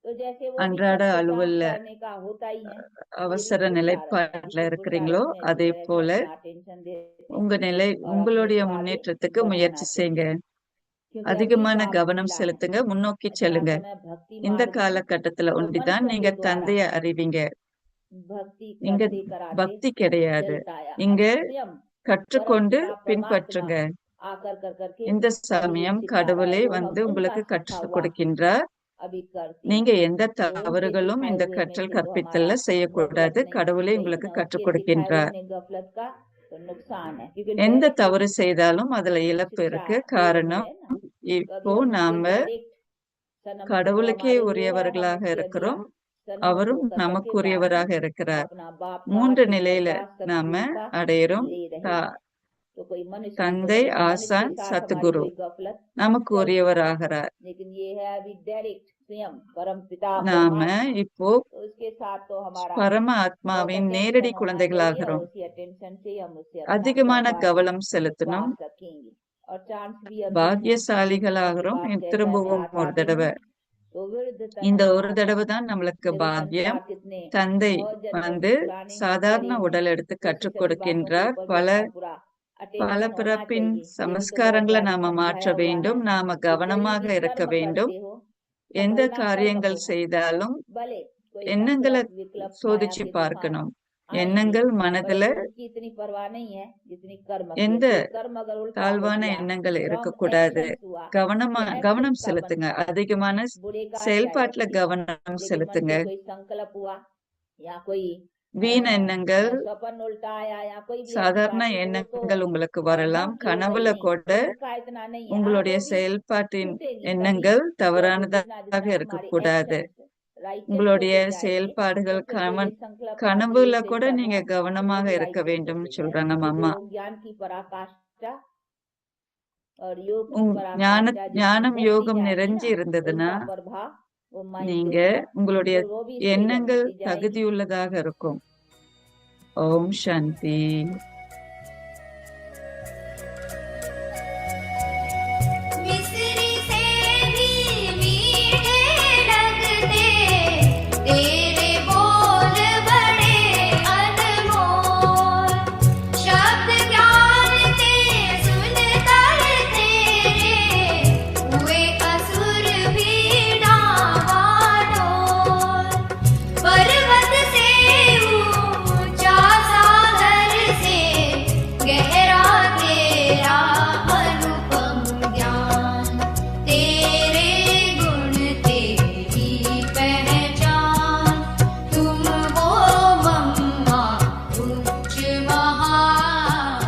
तो जैसे वो भी
அன்றாட
सबको काम
அலுவல்ல
करने का होता ही है।
அவசர
लेकिन
நிலைப்பாட்டுல இருக்கிறீங்களோ
पुरुषार्थ में
அதே
जो है कि
போல
अपना टेंशन देते
உங்க
हैं
நிலை
और अपने
உங்களுடைய
को आगे
முன்னேற்றத்துக்கு
बढ़ाना
முயற்சி
चाहते
செய்யுங்க.
हैं क्योंकि अभी
அதிகமான
बाप
கவனம்
मिला है।
செலுத்துங்க, முன்னோக்கி
इतना
செல்லுங்க.
समय भक्ति
இந்த
मार्ग में
காலகட்டத்துல
केवल
ஒண்டிதான்
मनुष्यों
நீங்க
के द्वारा
தந்தைய அறிவீங்க.
भक्ति
இங்க
करते कराते
பக்தி கிடையாது.
जलता आया।
இங்க
अभी स्वयं परम
கற்றுக்கொண்டு
पिता परमात्मा
பின்பற்றுங்க.
आकर कर करके
இந்த
अभी ये
சமயம்
सिखा रहा है
கடவுளே
जो हम
வந்து
उनका
உங்களுக்கு
सीखा
கற்றுக்
हुआ
கொடுக்கின்றார்.
अभी करते
நீங்க
हैं।
எந்த
तो उनके
தவறுகளும்
सिखाए
இந்த
हुए में
கற்றல்
से जो हमारा
கற்பித்தல்ல
गफलत
செய்யக்கூடாது.
नहीं
கடவுளே
की गई
உங்களுக்கு
ना
கற்றுக்
उसके सिखाए हुए
கொடுக்கின்றார்.
में गफलत का तो नुकसान है क्योंकि
எந்த
डायरेक्ट
தவறு செய்தாலும் அதுல இழப்பு
शिक्षा
இருக்கு.
दे रहे
காரணம்
हैं ना।
இப்போ
कभी हम उनसे
நாம
डायरेक्ट सनम जो
கடவுளுக்கே
हमारे हुए हैं हम
உரியவர்களாக
उसके अभी
இருக்கிறோம்.
सनम
அவரும்
होकर करके बाद
நமக்குரியவராக
में
இருக்கிறார்.
अपना बाप का
3
टीचर
நிலையில
का
நாம
सतगुरु का
அடையிறோம்.
ले रहे हैं। तो कोई मनुष्य नहीं
தந்தை,
बोलेगा, मनुष्य
ஆசான்,
के साथ हमारी
சத்குரு
कोई गफलत
நமக்கு
चलती है।
உரியவராகிறார்.
लेकिन ये है अभी डायरेक्ट स्वयं परम पिता
நாம
परमात्मा,
இப்போ
तो उसके साथ तो हमारा
பரம
बहुत
ஆத்மாவின்
अटेंशन
நேரடி
होना चाहिए और
குழந்தைகளாகிறோம்.
उसी अटेंशन से हम उससे अपना
அதிகமான
सहवास
கவனம் செலுத்தணும்.
बांट सकेंगे। और चांस भी अब देखो,
பாக்கியசாலிகளாகிறோம்.
बाप कहता है मैं
திரும்பவும்
आज
ஒரு
आगे
தடவை,
हूँ तो विरुद्ध
இந்த
तन
ஒரு
माता।
தடவை தான் நம்மளுக்கு
देखो
பாக்கியம்.
संस्कार कितने
தந்தை
बहुत जन्मों
வந்து
से पुराने
சாதாரண
शरीर में,
உடல் எடுத்து
तो उसी
கற்றுக்
सभी बातों के
கொடுக்கின்றார்.
ऊपर भी
பல
अपना पूरा
பல
अटेंशन होना
பிறப்பின்
चाहिए। ये भी तो बहुत
சமஸ்காரங்களை
बार
நாம மாற்ற
समझाया हुआ है
வேண்டும். நாம
कि कोई
கவனமாக
भी
இருக்க
कर्म
வேண்டும்.
करते हो,
எந்த
सफल ना कर्म
காரியங்கள்
होगा,
செய்தாலும்
भले कोई
எண்ணங்களை
नफरत विकल्प माया
சோதிச்சு
के तूफान
பார்க்கணும்.
आएंगे,
எண்ணங்கள் மனதுல
परंतु उसकी इतनी परवाह नहीं है जितनी कर्म की है।
எந்த
कोई कर्म अगर उल्टा हो
தாழ்வான
गया,
எண்ணங்கள்
रॉन्ग
இருக்கக்கூடாது.
एक्शंस हुआ, तो
கவனம்
एक्शंस का
செலுத்துங்க.
बंधन
அதிகமான
बुरे का चाहे
செயல்பாட்டுல
अच्छे का,
கவனம்
लेकिन मन
செலுத்துங்க.
से कोई संकल्प हुआ या कोई
வீண எண்ணங்கள்,
स्वप्न उल्टा आया या कोई भी ऐसी
சாதாரண
बातें, तो वो तो
எண்ணங்கள் உங்களுக்கு வரலாம்.
ढंग की हो
கனவுல
गई नहीं,
கூட
उनका इतना नहीं है। हाँ,
உங்களுடைய
वो भी
செயல்பாட்டின்
छूटेगी तभी,
எண்ணங்கள்
जब
தவறானதாக
जितना जितना हमारे
இருக்கக்கூடாது.
एक्शंस राइचस
உங்களுடைய
होते जाएंगे,
செயல்பாடுகள்
तो फिर कोई ये संकल्प आती है
கனவுல
इसे
கூட
करना
நீங்க
है, तो वो
கவனமாக
भी
இருக்க
राइचस
வேண்டும்
होते
சொல்றாங்க
जाएंगे।
அம்மா.
तो ज्ञान की पराकाष्ठा और योग की
ஞானம்
पराकाष्ठा जिसमें भरती
யோகம்
जाएगी
நிறைஞ்சு
ना,
இருந்ததுன்னா
उनका प्रभाव वो माइंड के
நீங்க
ऊपर
உங்களுடைய
फिर वो भी स्थिर
எண்ணங்கள்
होती जाएगी।
தகுதியுள்ளதாக இருக்கும். ஓம் சாந்தி.
मिस्री से भी मीठे लगते तेरे बोल बड़े अनमोल, शब्द ज्ञान ते सुनकर तेरे हुए असुर भी डावाडोल। पर्वत से ऊंचा सागर से गहरा तेरा अनुपम ज्ञान, तेरे गुण तेरी पहचान, तुम हो मम्मा उच्च महान।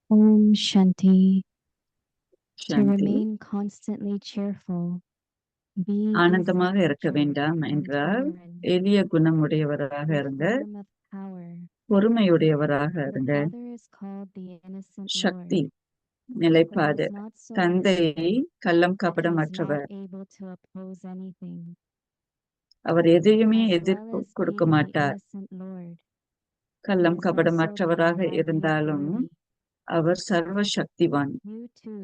Om Shanti. To
Shanti.
remain constantly cheerful. Be
ஆனந்தமாக
easy
இருக்க
natured
வேண்டாம்
and
என்றால்
tolerant.
எளிய குணமுடையவராக
The
இருங்க.
form of power.
பொறுமையுடையவராக
The
இருங்க.
Father is called the innocent
Sakthi,
Lord, but he
நிலைப்பாடு.
is not so
தந்தை
innocent
கள்ளம்
that he is
கபடமற்றவர்.
not able to oppose anything.
அவர் எதையுமே
As well
எதிர்ப்பு
as
கொடுக்க
being the
மாட்டார்.
innocent Lord, he
கள்ளம்
is also the
கபடமற்றவராக
embodiment
இருந்தாலும்
worthy.
அவர் சர்வ Shaktibaan.
You too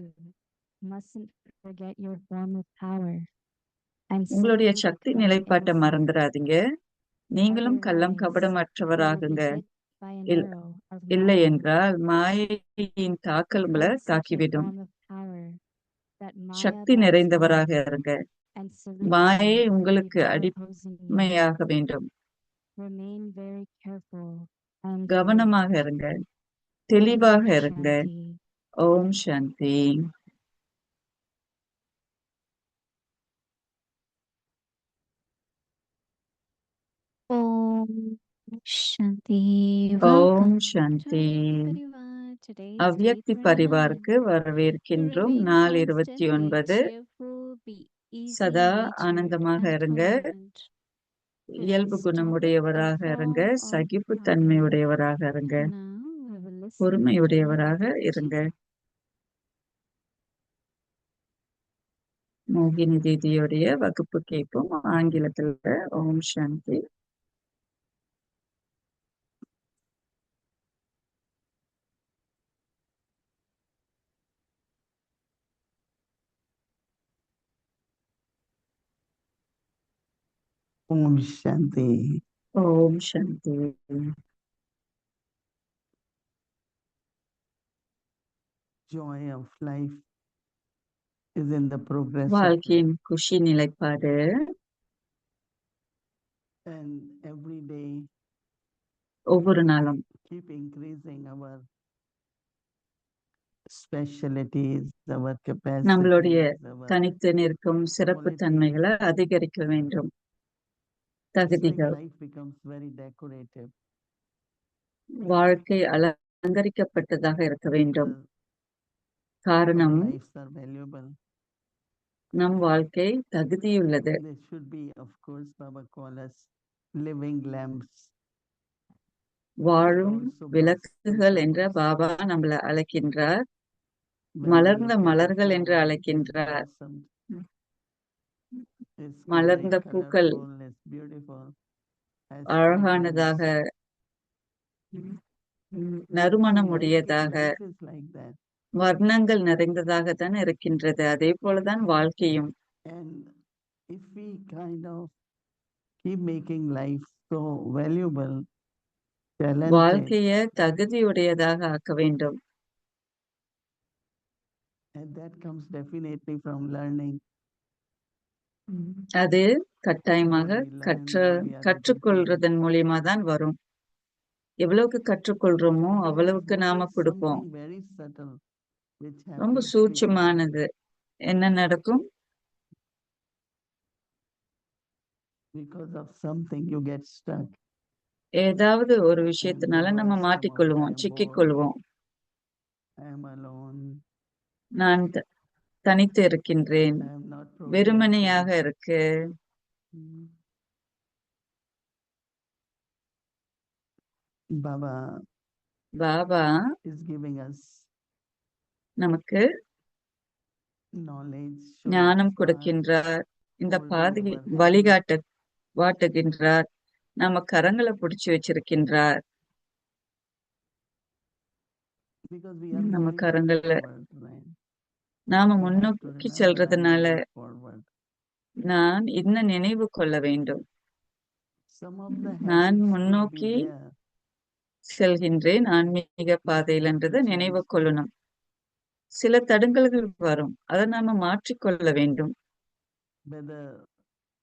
mustn't forget your form of power and
உங்களுடைய
simply
சக்தி
become
நிலைப்பாட்டை
innocent.
மறந்துடாதீங்க. நீங்களும் கள்ளம்
Otherwise, you will
கபடமற்றவராகுங்க.
be hit by an
will-
arrow of
இல்லை
Maya.
என்றால் மாயையின் தாக்கல் உங்களை
Become such a
தாக்கிவிடும்.
form of power that Maya
Sakthi
bows
நிறைந்தவராக
down
இருங்க.
and salutes
மாயை
you
உங்களுக்கு
before opposing you.
அடிமையாக வேண்டும்.
Remain very careful and
கவனமாக
clear.
இருங்க. தெளிவாக
Om
இருங்க.
Shanti.
Om Shanti.
Om Shanti.
Om
Welcome to
Shanti.
Avyakti Parivar. Today is day
அவ்யக்தி
29.
பரிவாருக்கு
To
வரவேற்கின்றோம்.
remain
நாள்
constantly
29.
cheerful, be easy
சதா
natured
ஆனந்தமாக
and
இருங்க.
tolerant.
இயல்பு
Stop
குணமுடையவராக
a
இருங்க.
fall of
சகிப்புத்தன்மையுடையவராக இருங்க.
Now we will listen to
பொறுமையுடையவராக
Mataji.
இருங்க. மோகினி தீதியுடைய வகுப்பு கேட்போம் ஆங்கிலத்துல. ஓம் சாந்தி.
Om Shanti.
Om Shanti.
Joy of life is in the progress of life.
வாழ்க்கையின் குஷி நிலைப்பாடு
And every day
ஒவ்வொரு நாளும்
keep increasing our specialties, our
நம்மளுடைய
capacities, our
தனித்து நிற்கும் சிறப்பு
qualities.
தன்மைகளை அதிகரிக்க வேண்டும்.
It's like
தகுதிகள்
life becomes very decorative.
வாழ்க்கை அலங்கரிக்கப்பட்டதாக இருக்க வேண்டும்.
Our
காரணம்
lives are valuable.
நம் வாழ்க்கை தகுதியுள்ளது.
They should be, of course, Baba call us living lamps.
வாழும்
Also
விளக்குகள் என்ற
blossoms.
பாபா நம்மளை அழைக்கின்றார்.
When we
மலர்ந்த
look at the
மலர்கள் என்று
flower, it is
அழைக்கின்றார்.
blossomed. It's
மலர்ந்த
very
பூக்கள்
colorful, it's beautiful, has
அழகானதாக,
fragrance.
நறுமணம்
Life
உடையதாக,
is like that.
வர்ணங்கள் நிறைந்ததாக தான் இருக்கின்றது. அதே போலதான் வாழ்க்கையும்.
And if we kind of keep making life so valuable, talented,
வாழ்க்கைய தகுதியுடையதாக ஆக்க வேண்டும்.
and that comes definitely from learning.
அது கட்டாயமாக கற்றுக்கொள்றதன் மூலியமா தான் வரும். எவ்வளவுக்கு கற்றுக்கொள்றோமோ அவ்வளவுக்கு நாம கொடுப்போம்.
Something very subtle which
ரொம்ப
happens
சூட்சமானது என்ன நடக்கும்?
because of something you get stuck.
ஏதாவது ஒரு விஷயத்தினால நம்ம மாட்டிக்கொள்வோம், சிக்கிக்கொள்வோம்.
I am alone.
நான் தனித்து இருக்கின்றேன்,
I am not
வெறுமனையாக
progressing.
இருக்கு. பாபா
is giving us
நமக்கு
knowledge,
ஞானம் கொடுக்கின்றார். இந்த பாதையை வாட்டுகின்றார். நம்ம கரங்களை பிடிச்சு வச்சிருக்கின்றார்.
because we are
நம்ம
going
கரங்களை
forward, right?
நாம
We have to
முன்னோக்கி
remember
செல்றதுனால
I'm going forward.
நான் இன்னும் நினைவு கொள்ள வேண்டும்.
Some of the
நான்
habits could be
முன்னோக்கி
there,
செல்கின்றேன் ஆன்மீக பாதையில் என்றதை நினைவு கொள்ளணும். சில தடங்கல்கள் வரும், அதை நாம மாற்றிக்கொள்ள வேண்டும்.
whether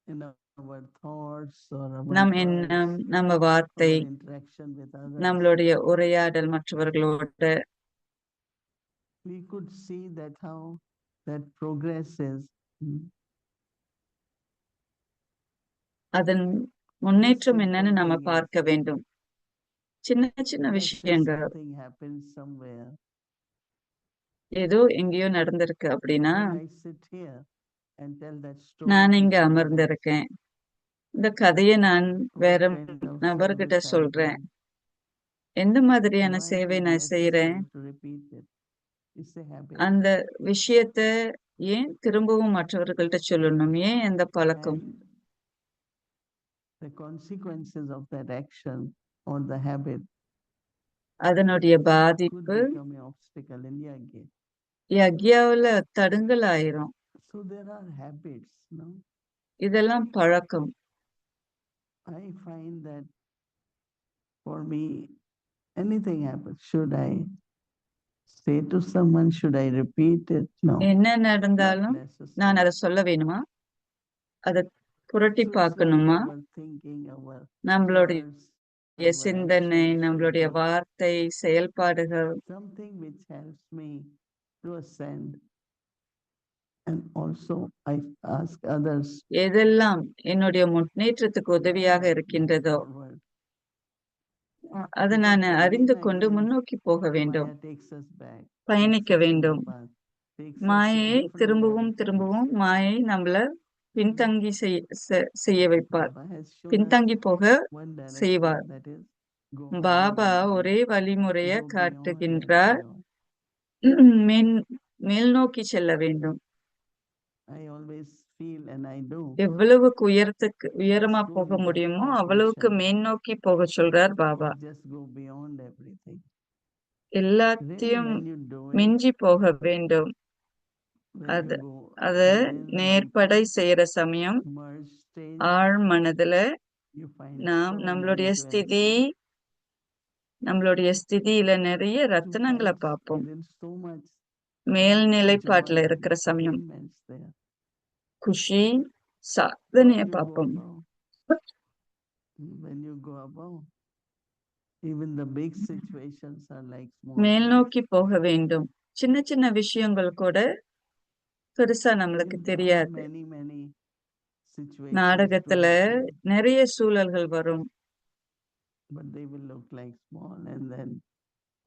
in our thoughts or our
நம்
words,
எண்ணம், நம்ம வார்த்தை,
our interaction with others,
நம்மளுடைய உரையாடல் மற்றவர்களோட
we could see that how that progresses.
அதன் முன்னேற்றம் என்னன்னு நம்ம பார்க்க வேண்டும். சின்ன சின்ன
Let's say
விஷயங்கள்
something happens somewhere.
ஏதோ எங்கேயோ நடந்திருக்கு அப்படின்னா
When I sit here and tell that story
நான்
to
இங்க
someone
அமர்ந்திருக்கேன், இந்த கதையை நான் வேற
what kind of
நபர்கிட்ட
service I've
சொல்றேன்,
done,
எந்த மாதிரியான
why
சேவை
it is
நான் செய்யறேன்,
necessary to repeat it. It's a habit.
அந்த விஷயத்த ஏன் திரும்பவும் மற்றவர்கள்ட்ட சொல்லணும், ஏன் அந்த பழக்கம்,
And the consequences of that action or the habit
அதனுடைய
could
பாதிப்பு
become an obstacle in yajna.
யக்யாவுல தடுங்கல் ஆயிரும்.
So there are habits, no?
இதெல்லாம் பழக்கம்.
I find that for me, anything happens, should I say to someone, should I repeat it? No.
என்ன
not
நடந்தாலும்
necessary.
நான் அதை சொல்ல வேணுமா, அதை புரட்டி
So it's like
பார்க்கணுமா?
our thinking, our
நம்மளுடைய
words, our
சிந்தனை,
actions should
நம்மளுடைய
be
வார்த்தை, செயல்பாடுகள்
something which helps me to ascend. And also I ask others
எதெல்லாம் என்னுடைய முன்னேற்றத்துக்கு
why
உதவியாக
not move
இருக்கின்றதோ
forward.
அதை
Because
நான்
again,
அறிந்து கொண்டு
again,
முன்னோக்கி போக வேண்டும்,
Maya takes us back,
பயணிக்க
takes us in the
வேண்டும்.
path, takes us in
மாயை
different
திரும்பவும்
directions.
திரும்பவும் மாயை நம்மள பின்தங்கி செய்ய வைப்பார்,
Baba has shown us
பின்தங்கி போக
one direction,
செய்வார்.
that is, go
Baba
higher,
ஒரே வழிமுறைய
go beyond and
காட்டுகின்றார்,
beyond.
மேல் நோக்கி செல்ல வேண்டும்.
I always feel and I do
எவ்வளவுக்கு உயரமா
Let's go
போக
with
முடியுமோ
expectation.
அவ்வளவுக்கு மேல் நோக்கி போக சொல்றார் Baba.
just go beyond everything. Really,
எல்லாத்தையும்
when you do it,
மிஞ்சி போக வேண்டும்.
when
அது
you go
அத
within
நேர்படை
deeply,
செய்யற சமயம்
merge stage,
ஆழ் மனதுல
you find
நாம்
so
நம்மளுடைய
many
ஸ்திதி,
jewels.
நம்மளுடைய ஸ்திதியில நிறைய
To
ரத்தினங்களை
catch
பார்ப்போம்.
within so much
மேல்நிலைப்பாட்டுல
joy,
இருக்கிற சமயம்
attainments there.
Kushi,
When
சாதனைய
you go
பார்ப்போம்.
above, when you go above, even the big situations are like small
மேல்
things.
நோக்கி போக வேண்டும். சின்ன சின்ன விஷயங்கள் கூட பெருசா நம்மளுக்கு
If there are
தெரியாது.
many situations to
நாடகத்துல
happen,
நிறைய சூழல்கள் வரும்.
but they will look like small, and then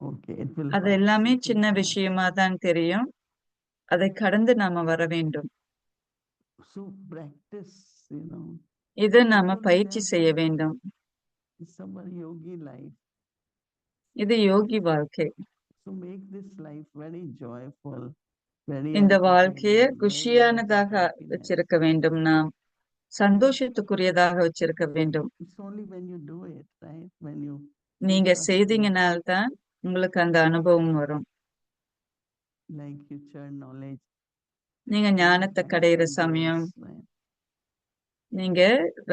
okay, it will
அது
pass,
எல்லாமே
it will
சின்ன
pass.
விஷயமா தான் தெரியும். அதை கடந்து நாம வர வேண்டும்.
So practice, you know,
இதை நாம
slowly
பயிற்சி செய்ய
develop.
வேண்டும்.
It's our yogi life.
இது யோகி வாழ்க்கை.
So make this life very joyful, very
இந்த வாழ்க்கைய
entertaining, very
குஷியானதாக
lot of happiness.
வச்சிருக்க வேண்டும். நாம் சந்தோஷத்துக்குரியதாக வச்சிருக்க வேண்டும்.
It's only when you do it, right? When you
நீங்க
trust it,
செய்தீங்கனால்தான் உங்களுக்கு அந்த அனுபவம் வரும்.
like you churn knowledge.
நீங்க ஞானத்தை கடையிற சமயம் நீங்க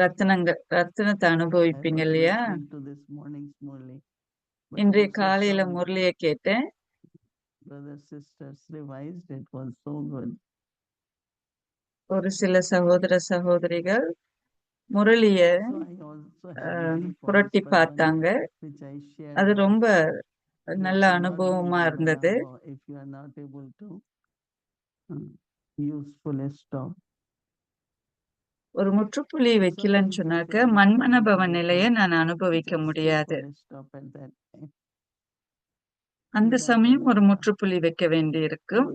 ரத்தினத்தை அனுபவிப்பீங்க இல்லையா?
To this morning's Murli. But
இன்றைய
also
காலையில
some
முரளிய கேட்டேன்.
brothers, sisters revised, it was so good.
ஒரு சில சகோதர சகோதரிகள் முரளிய
So I also have many points,
புரட்டி
but one
பார்த்தாங்க.
which I shared
அது
was
ரொம்ப
that
நல்ல
to not be
அனுபவமா இருந்தது.
Bhavanava, if you are not able to use full stop.
ஒரு முற்றுப்புள்ளி வைக்கலன்னு சொன்னாக்க மண்மனபவ நிலையை நான் அனுபவிக்க முடியாது. அந்த சமயம் ஒரு முற்றுப்புள்ளி வைக்க வேண்டி இருக்கும்.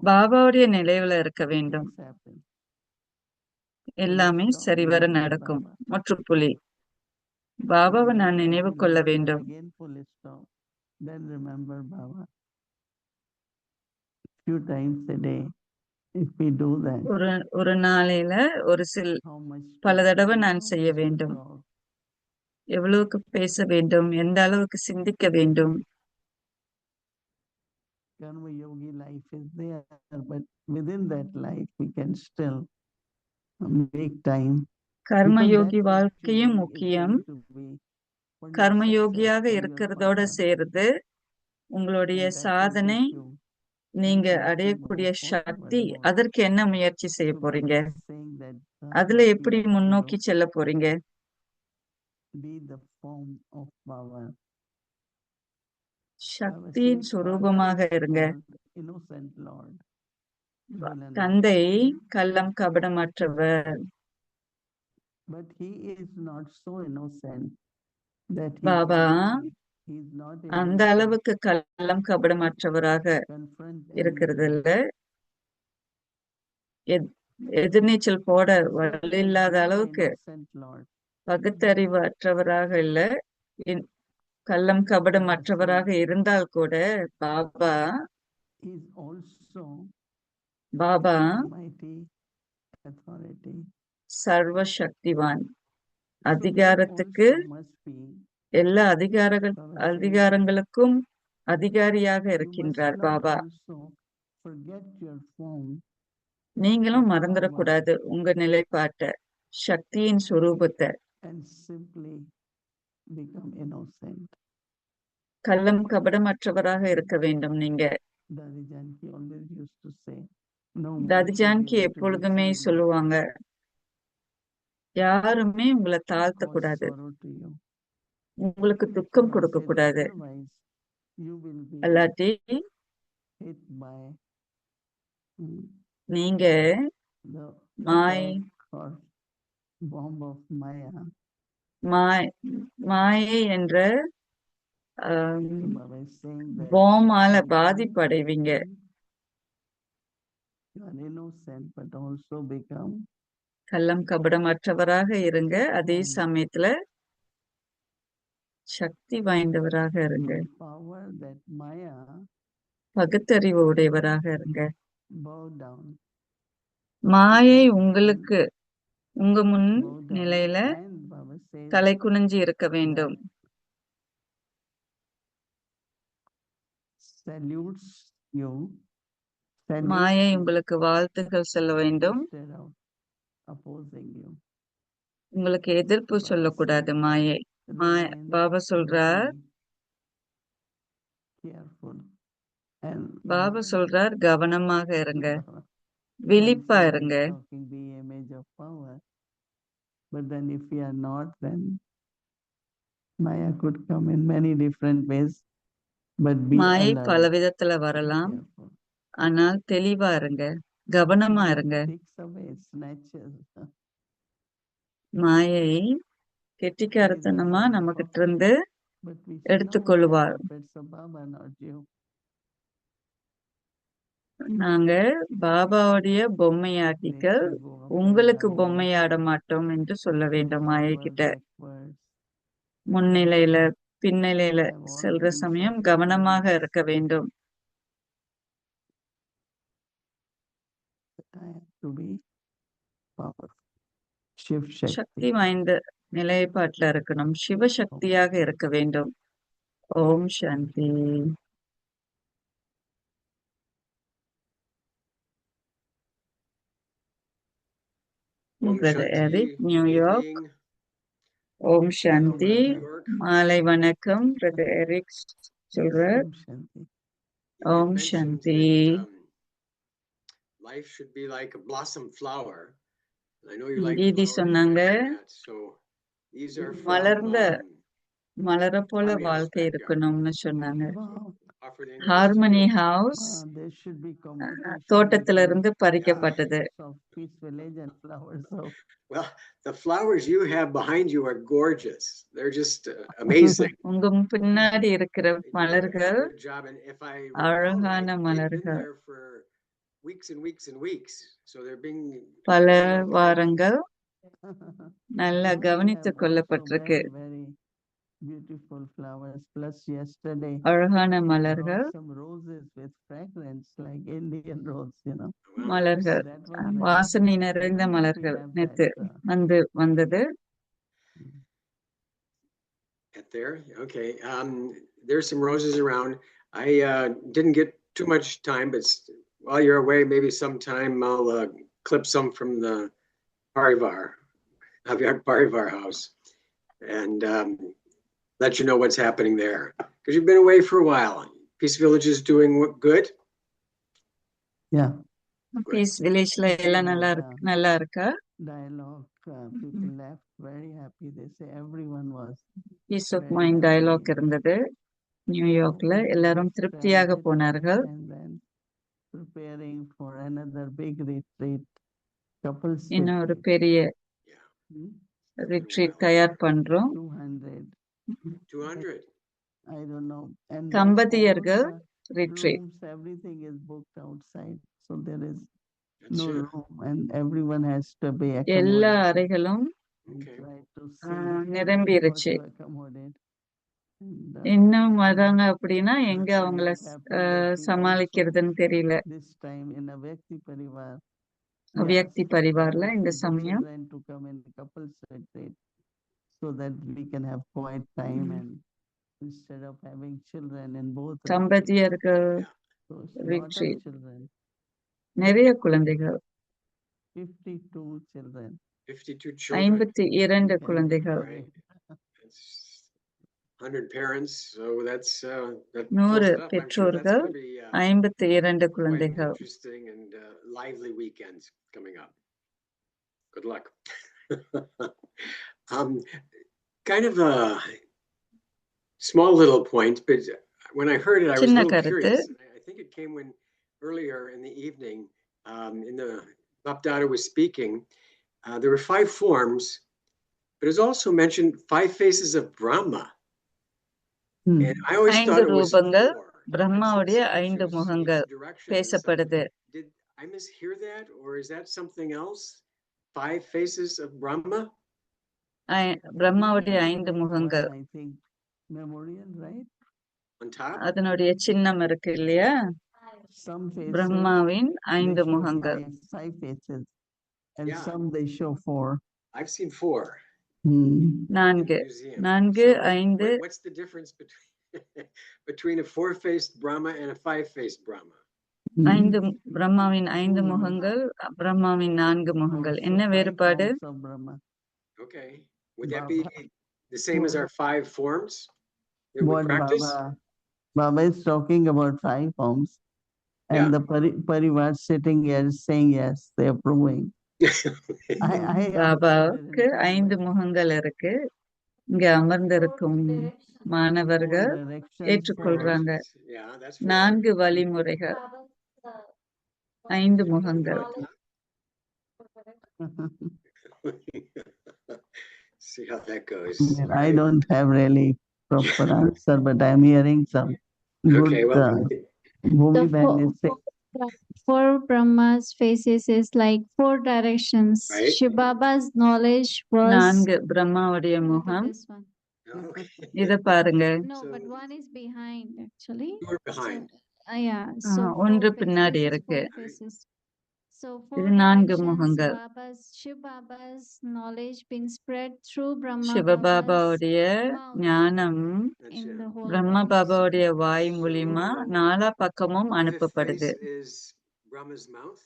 பாபாவுடைய நிலையில இருக்க வேண்டும். எல்லாமே சரிவர நடக்கும். முற்றுப்புள்ளி பாபாவை நான் நினைவு கொள்ள வேண்டும்.
Then remember Baba. Few times a day, if we do that.
ஒரு நாளையில ஒரு பல தடவை நான் செய்ய வேண்டும். எவ்வளவுக்கு பேச வேண்டும், எந்த அளவுக்கு சிந்திக்க வேண்டும்.
Karma yogi life is there, but within that life we can still make time.
Karmayogi வாழ்க்கையும் முக்கியம். கர்மயோகியாக இருக்கிறதோட சேர்ந்து உங்களுடைய சாதனை, நீங்க அடையக்கூடிய சக்தி, அதற்கு என்ன முயற்சி செய்ய போறீங்க, அதுல எப்படி முன்னோக்கி செல்ல போறீங்க. சக்தியின் சுரூபமாக இருங்க. தந்தை கள்ளம் கபடமற்றவர். பாபா அந்த அளவுக்கு கள்ளம் கபடமற்றவராக இருக்கிறது இல்ல. எதிர்நீச்சல் போட வழி இல்லாத அளவுக்கு பகுத்தறிவு அற்றவராக இல்ல. கள்ளம் கபடமற்றவராக இருந்தால் கூட பாபா சர்வ சக்திவான். அதிகாரத்துக்கு எல்லா அதிகாரங்களுக்கும் அதிகாரியாக இருக்கின்றார் பாபா. நீங்களும் மறந்துடக்கூடாது உங்க நிலைப்பாட்ட, சக்தியின் சுரூபத்தை. கள்ளம் கபடமற்றவராக இருக்க வேண்டும். நீங்க தாதி ஜானகி எப்பொழுதுமே சொல்லுவாங்க, யாருமே உங்களை தாழ்த்த கூடாது, உங்களுக்கு துக்கம் கொடுக்க கூடாது. அல்லாட்டி நீங்க மாயை என்ற பாமால பாதிப்படைவீங்க. கள்ளம் கபடமற்றவராக இருங்க, அதே சமயத்துல சக்தி வாய்ந்தவராக இருங்க, பகுத்தறிவு உடையவராக இருங்க. மாயை உங்களுக்கு உங்க முன் நிலையில தலை குனிஞ்சு இருக்க வேண்டும். மாயை உங்களுக்கு வாழ்த்துக்கள் சொல்ல வேண்டும். உங்களுக்கு எதிர்ப்பு சொல்லக்கூடாது. மாயை பாபா சொல்றார், கவனமாக இருங்க, விழிப்பா இருங்க. மாயை பல விதத்துல வரலாம், ஆனால் தெளிவா இருங்க, கவனமா இருங்க. மாயை கெட்டிக்காரத்தனமா நம்மகிட்ட இருந்து
but we say, no, we are
எடுத்துக்கொள்வார்.
puppets of Baba, not you.
நாங்க பாபாவுடைய பொம்மையாட்டிகள்,
Let you go up and
உங்களுக்கு
down,
பொம்மையாட மாட்டோம் என்று சொல்ல வேண்டும் மாயை
forward,
கிட்ட.
backwards.
முன்னிலையில பின்னிலையில
Have all
செல்ற
kinds
சமயம்
of
கவனமாக இருக்க வேண்டும்.
to be powerful. Shiv Shakti.
சக்தி வாய்ந்த நிலைப்பாட்டுல இருக்கணும், சிவசக்தியாக இருக்க வேண்டும். ஓம் சாந்தி.
Om
Brother
Shanti,
Eric,
good
New York.
evening.
ஓம் சாந்தி.
New York.
மாலை வணக்கம். பிரதர் எரிக் சொல்றார்.
Om Shanti.
You had
Om
mentioned
Shanti.
that, life should be like a blossom flower. I know you like
Didi
flowers,
சொன்னாங்க,
so these are from,
மலர்ந்த மலர போல
Harmony House
வாழ்க்கை
backyard.
இருக்கணும்னு சொன்னாங்க.
Wow.
offered in
harmony house
There should be competition
தோட்டத்துல
between
இருந்து பறிக்கப்பட்டது.
flowers of Peace Village and flowers of
Well, the flowers you have behind you are gorgeous. They're just amazing.
உங்க பின்னாடி இருக்கிற
You did a
மலர்கள்
good job, and if I recall
அழகான
right, they've been
மலர்கள்.
there for weeks and weeks and weeks. So they're being
பல
taken care of.
வாரங்கள் நல்லா
Now we
கவனித்துக்
have
கொள்ளப்பட்டிருக்கு.
also very beautiful flowers. Plus yesterday
அழகான
we
மலர்கள்,
brought some roses with fragrance like Indian rose, you know.
Wow.
மலர்கள்,
That was very
வாசனை நிறைந்த
nice. We
மலர்கள்
have
நேத்து
that,
வந்தது.
At there, okay. There's some roses around. I didn't get too much time, but while you're away, maybe sometime I'll clip some from the Parivar house, and let you know what's happening there. Because you've been away for a while. Peace Village is doing good.
yeah.
பீஸ் வில்லேஜ்ல எல்லாம் நல்லா இருக்கா?
Dialogue. People left very happy. They say everyone was
peace of
very
mind
happy.
Dialogue இருந்தது நியூயார்க்ல. எல்லாரும் திருப்தியாக
Transit
போனார்கள்.
and then preparing for another big retreat. Couples
இன்னொரு
retreat.
பெரிய
Hmm?
ரிட்ரீட் தயார் பண்றோம்.
200.
200.
I don't know. And then
தம்பதியர்கள்
all the
retreat.
rooms, everything is booked outside. So there is
That's
no
it.
room and everyone has to be
எல்லா
accommodated.
அறைகளும்
We
Okay.
try to see what
நிரம்பிருச்சு.
to accommodate. And,
இன்னும் வராங்க அப்படின்னா எங்க
That's
அவங்கள
what happened that we
சமாளிக்கிறதுன்னு தெரியல.
also this time in Avyakti Parivar.
அவ்யக்தி பரிவார்ல இந்த
the
சமயம்
children to come in couples retreat so that we can have quiet time and instead of having children in both retreats.
தம்பதியர்கள்
So it's lot of
retreat.
children,
நிறைய குழந்தைகள்,
52 children.
52 children.
52
Can
குழந்தைகள்,
you
Right. That's 100 parents, so that's that
100
fills it up. I'm sure that's
பெற்றோர்கள்,
going to be
52
quite
குழந்தைகள்.
interesting and lively weekends coming up. Good luck. Kind of a small little point, but when I heard it, I was a
சின்ன
little
கருத்து.
curious. I think it came when earlier in the evening, in the Bapdada was speaking, there were 5 forms, but it was also mentioned 5 faces of Brahma.
Hmm.
And I always
5
thought it was 4.
ரூபங்கள்,
It's in
பிரம்மாவுடைய
some
5
scriptures,
முகங்கள்
each direction.
பேசப்படுது.
Did I mishear that, or is that something else? 5 faces of Brahma?
பிரம்மாவுடைய 5 முகங்கள்.
One, I think memorial, right?
On top?
அதனுடைய சின்னம் இருக்கு இல்லையா?
Some faces
பிரம்மாவின்
they
5
show
முகங்கள்.
5 faces, and
Yeah.
some they show 4.
I've seen 4
Hmm.
in the
4
museum.
4
So
5
what's the difference between a 4-faced Brahma and a 5-faced Brahma?
5 பிரம்மாவின் 5 முகங்கள், பிரம்மாவின் 4 முகங்கள்.
Also
என்ன
5
வேறுபாடு?
forms of Brahma.
Okay. Would that be
Baba.
the same as our 5 forms that we
What
practice?
Baba is talking about 5 forms, and
Yeah.
the Parivar sitting here is saying yes, they are approving. I
பாபாவுக்கு 5 முகங்கள் இருக்கு. இங்க அமர்ந்திருக்கும் மாணவர்கள் ஏற்றுக்கொள்றாங்க.
Yeah, that's 4.
4 வழிமுறைகள், 5 முகங்கள்.
See how that goes.
Well, I
Right.
don't have really proper answer, but I'm hearing some good.
Okay, well,
Bhumi
The
Bhai is
four Brahma's faces is like four directions.
Right.
Shiv Baba's knowledge was.
4 பிரம்மாவுடைய
Look at
முகம்.
this one.
Okay.
இத பாருங்க.
No,
So-
but one is behind actually.
You were behind.
Yeah. So
ஒன்று
four
பின்னாடி
faces,
இருக்கு.
four faces. So four
இது 4
directions.
முகங்கள்.
Shiv Baba's knowledge been spread through Brahma
சிவபாபாவுடைய
Baba's mouth
ஞானம்
That's
in
it.
the whole
பிரம்ம
world.
பாபாவுடைய வாய் மூலியமா நாலா பக்கமும்
Fifth
அனுப்பப்படுது.
face is Brahma's mouth.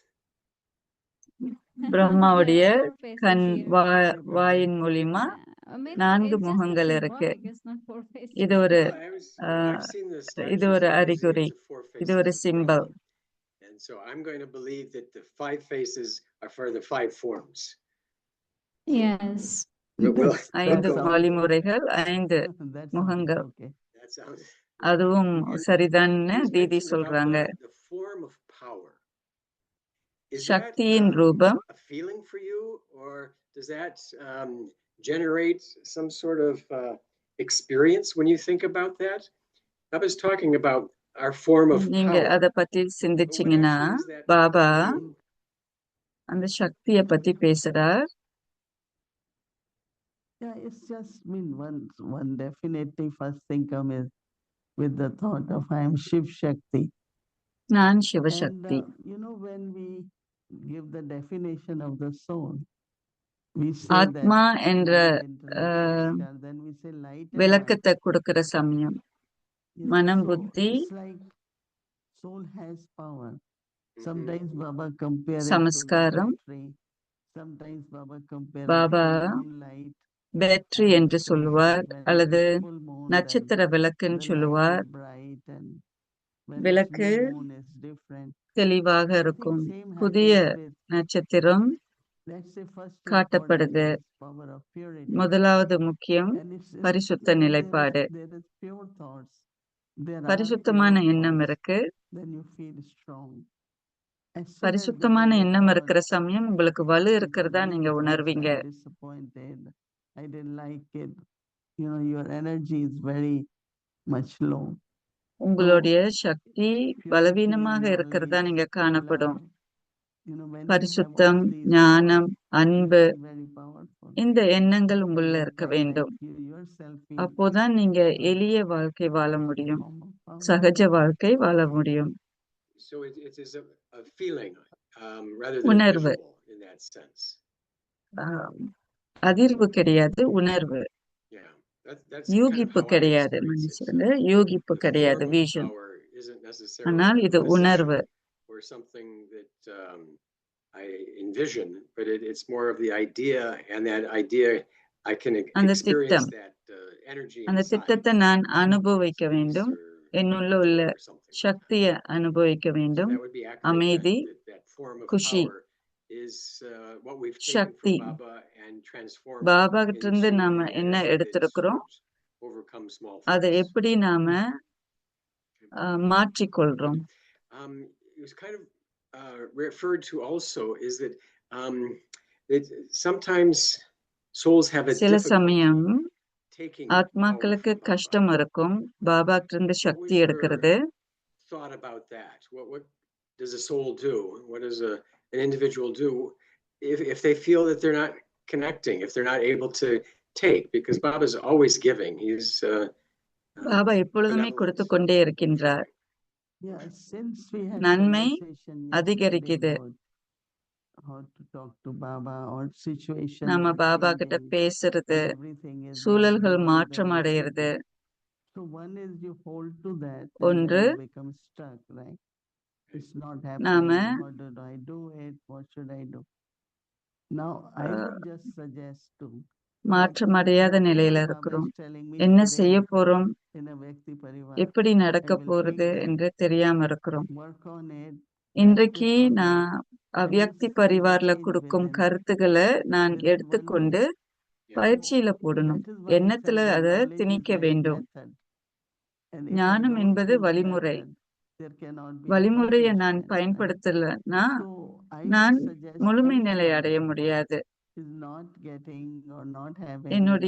பிரம்மாவுடைய
There are four faces
கண்
here.
வாயின் மூலியமா
Yeah, I mean,
4
it's just a
முகங்கள் இருக்கு.
symbolic, it's not four faces.
இது ஒரு
I've seen the
இது
statues
ஒரு
and they say
அறிகுறி.
it's a four
இது ஒரு
faces of
symbol.
Brahma. And so I'm going to believe that the 5 faces are for the 5 forms.
Yes.
But we'll
5
go.
வழிமுறைகள் 5
that
முகங்கள்.
okay.
That sounds.
அதுவும் சரிதான்னு
You just
Didi
mentioned about
சொல்றாங்க.
the form of power. Is that
சக்தியின் ரூபம்.
a feeling for you, or does that generate some sort of experience when you think about that? I was talking about our form of
நீங்க
power.
அத பத்தி
But what
சிந்திச்சீங்கன்னா
actually is that
Baba
feeling?
அந்த சக்திய பத்தி பேசுறார்.
Yeah, it's just one definitely first thing come is with the thought of I am Shiv Shakti.
நான்
And
Sivasakthi.
when we give the definition of the soul, we say
ஆத்மா
that
என்ற
then we say light and
விளக்கத்தை கொடுக்கிற சமயம்
mind.
மனம்
So
புத்தி
it's like soul has power. Sometimes Baba compare it to the
சமஸ்காரம்.
battery. Sometimes Baba compare
Baba
it to moonlight.
Battery என்று சொல்லுவார் அல்லது நட்சத்திர விளக்குன்னு சொல்லுவார். விளக்கு தெளிவாக இருக்கும். புதிய நட்சத்திரம் காட்டப்படுது. முதலாவது முக்கியம் பரிசுத்த நிலைப்பாடு. பரிசுத்தமான எண்ணம் இருக்கு. பரிசுத்தமான எண்ணம் இருக்கிற சமயம் உங்களுக்கு வலு இருக்கிறதா நீங்க உணர்வீங்க.
I didn't like it. Your energy is very much low.
உங்களுடைய சக்தி பலவீனமாக இருக்கிறதா நீங்க காணப்படும். பரிசுத்தம், ஞானம், அன்பு இந்த எண்ணங்கள் உள்ள இருக்க வேண்டும். அப்போதான் நீங்க எளிய வாழ்க்கை வாழ முடியும், சகஜ வாழ்க்கை வாழ முடியும்.
So it is a feeling rather than
உணர்வு.
visual in that sense.
அதிர்வு கிடையாது, உணர்வு.
Yeah, that's kind of
யூகிப்பு
how I
கிடையாது.
experience it.
மனுஷங்க யூகிப்பு
The
கிடையாது,
form of
vision.
power isn't necessarily
ஆனால் இது
a
உணர்வு.
possession or something that I envision, but it's more of the idea, and that idea I can
அந்த
experience
திட்டம்.
that energy
அந்த
inside.
திட்டத்தை நான் அனுபவிக்க வேண்டும், என்னுள்ள உள்ள சக்தியை அனுபவிக்க வேண்டும். அமைதி, குஷி, சக்தி. பாபா கிட்ட இருந்து நாம என்ன எடுத்திருக்கிறோம், அதை எப்படி நாம மாற்றிக்கொள்றோம்.
It was kind of referred to also is that that sometimes souls have a
சில
difficulty
சமயம்
taking
ஆத்மாக்களுக்கு கஷ்டம் இருக்கும் பாபா கிட்ட இருந்து சக்தி எடுக்கிறது.
Thought about that. What does a soul do? What does an individual do if they feel that they're not connecting, if they're not able to take? Because Baba's always giving. He's
Baba எப்பொழுதுமே கொடுத்து கொண்டே இருக்கின்றார். நன்மை அதிகரிக்குது. நம்ம பாபா கிட்ட பேசுறது, சூழல்கள் மாற்றம் அடைகிறது. ஒன்று, நாம மாற்றம் அடையாத நிலையில இருக்கிறோம். என்ன செய்ய போறோம், எப்படி நடக்க போறது என்று தெரியாம இருக்கிறோம். இன்றைக்கு நான் அவ்யக்தி பரிவார்ல கொடுக்கும் கருத்துக்களை நான் எடுத்துக்கொண்டு பயிற்சியில போடணும். எண்ணத்துல அதை திணிக்க வேண்டும். ஞானம் என்பது வழிமுறை. வழிமுறையை நான் பயன்படுத்தலைன்னா நான் முழுமை நிலை அடைய முடியாது.
is not getting or not having
என்னுடைய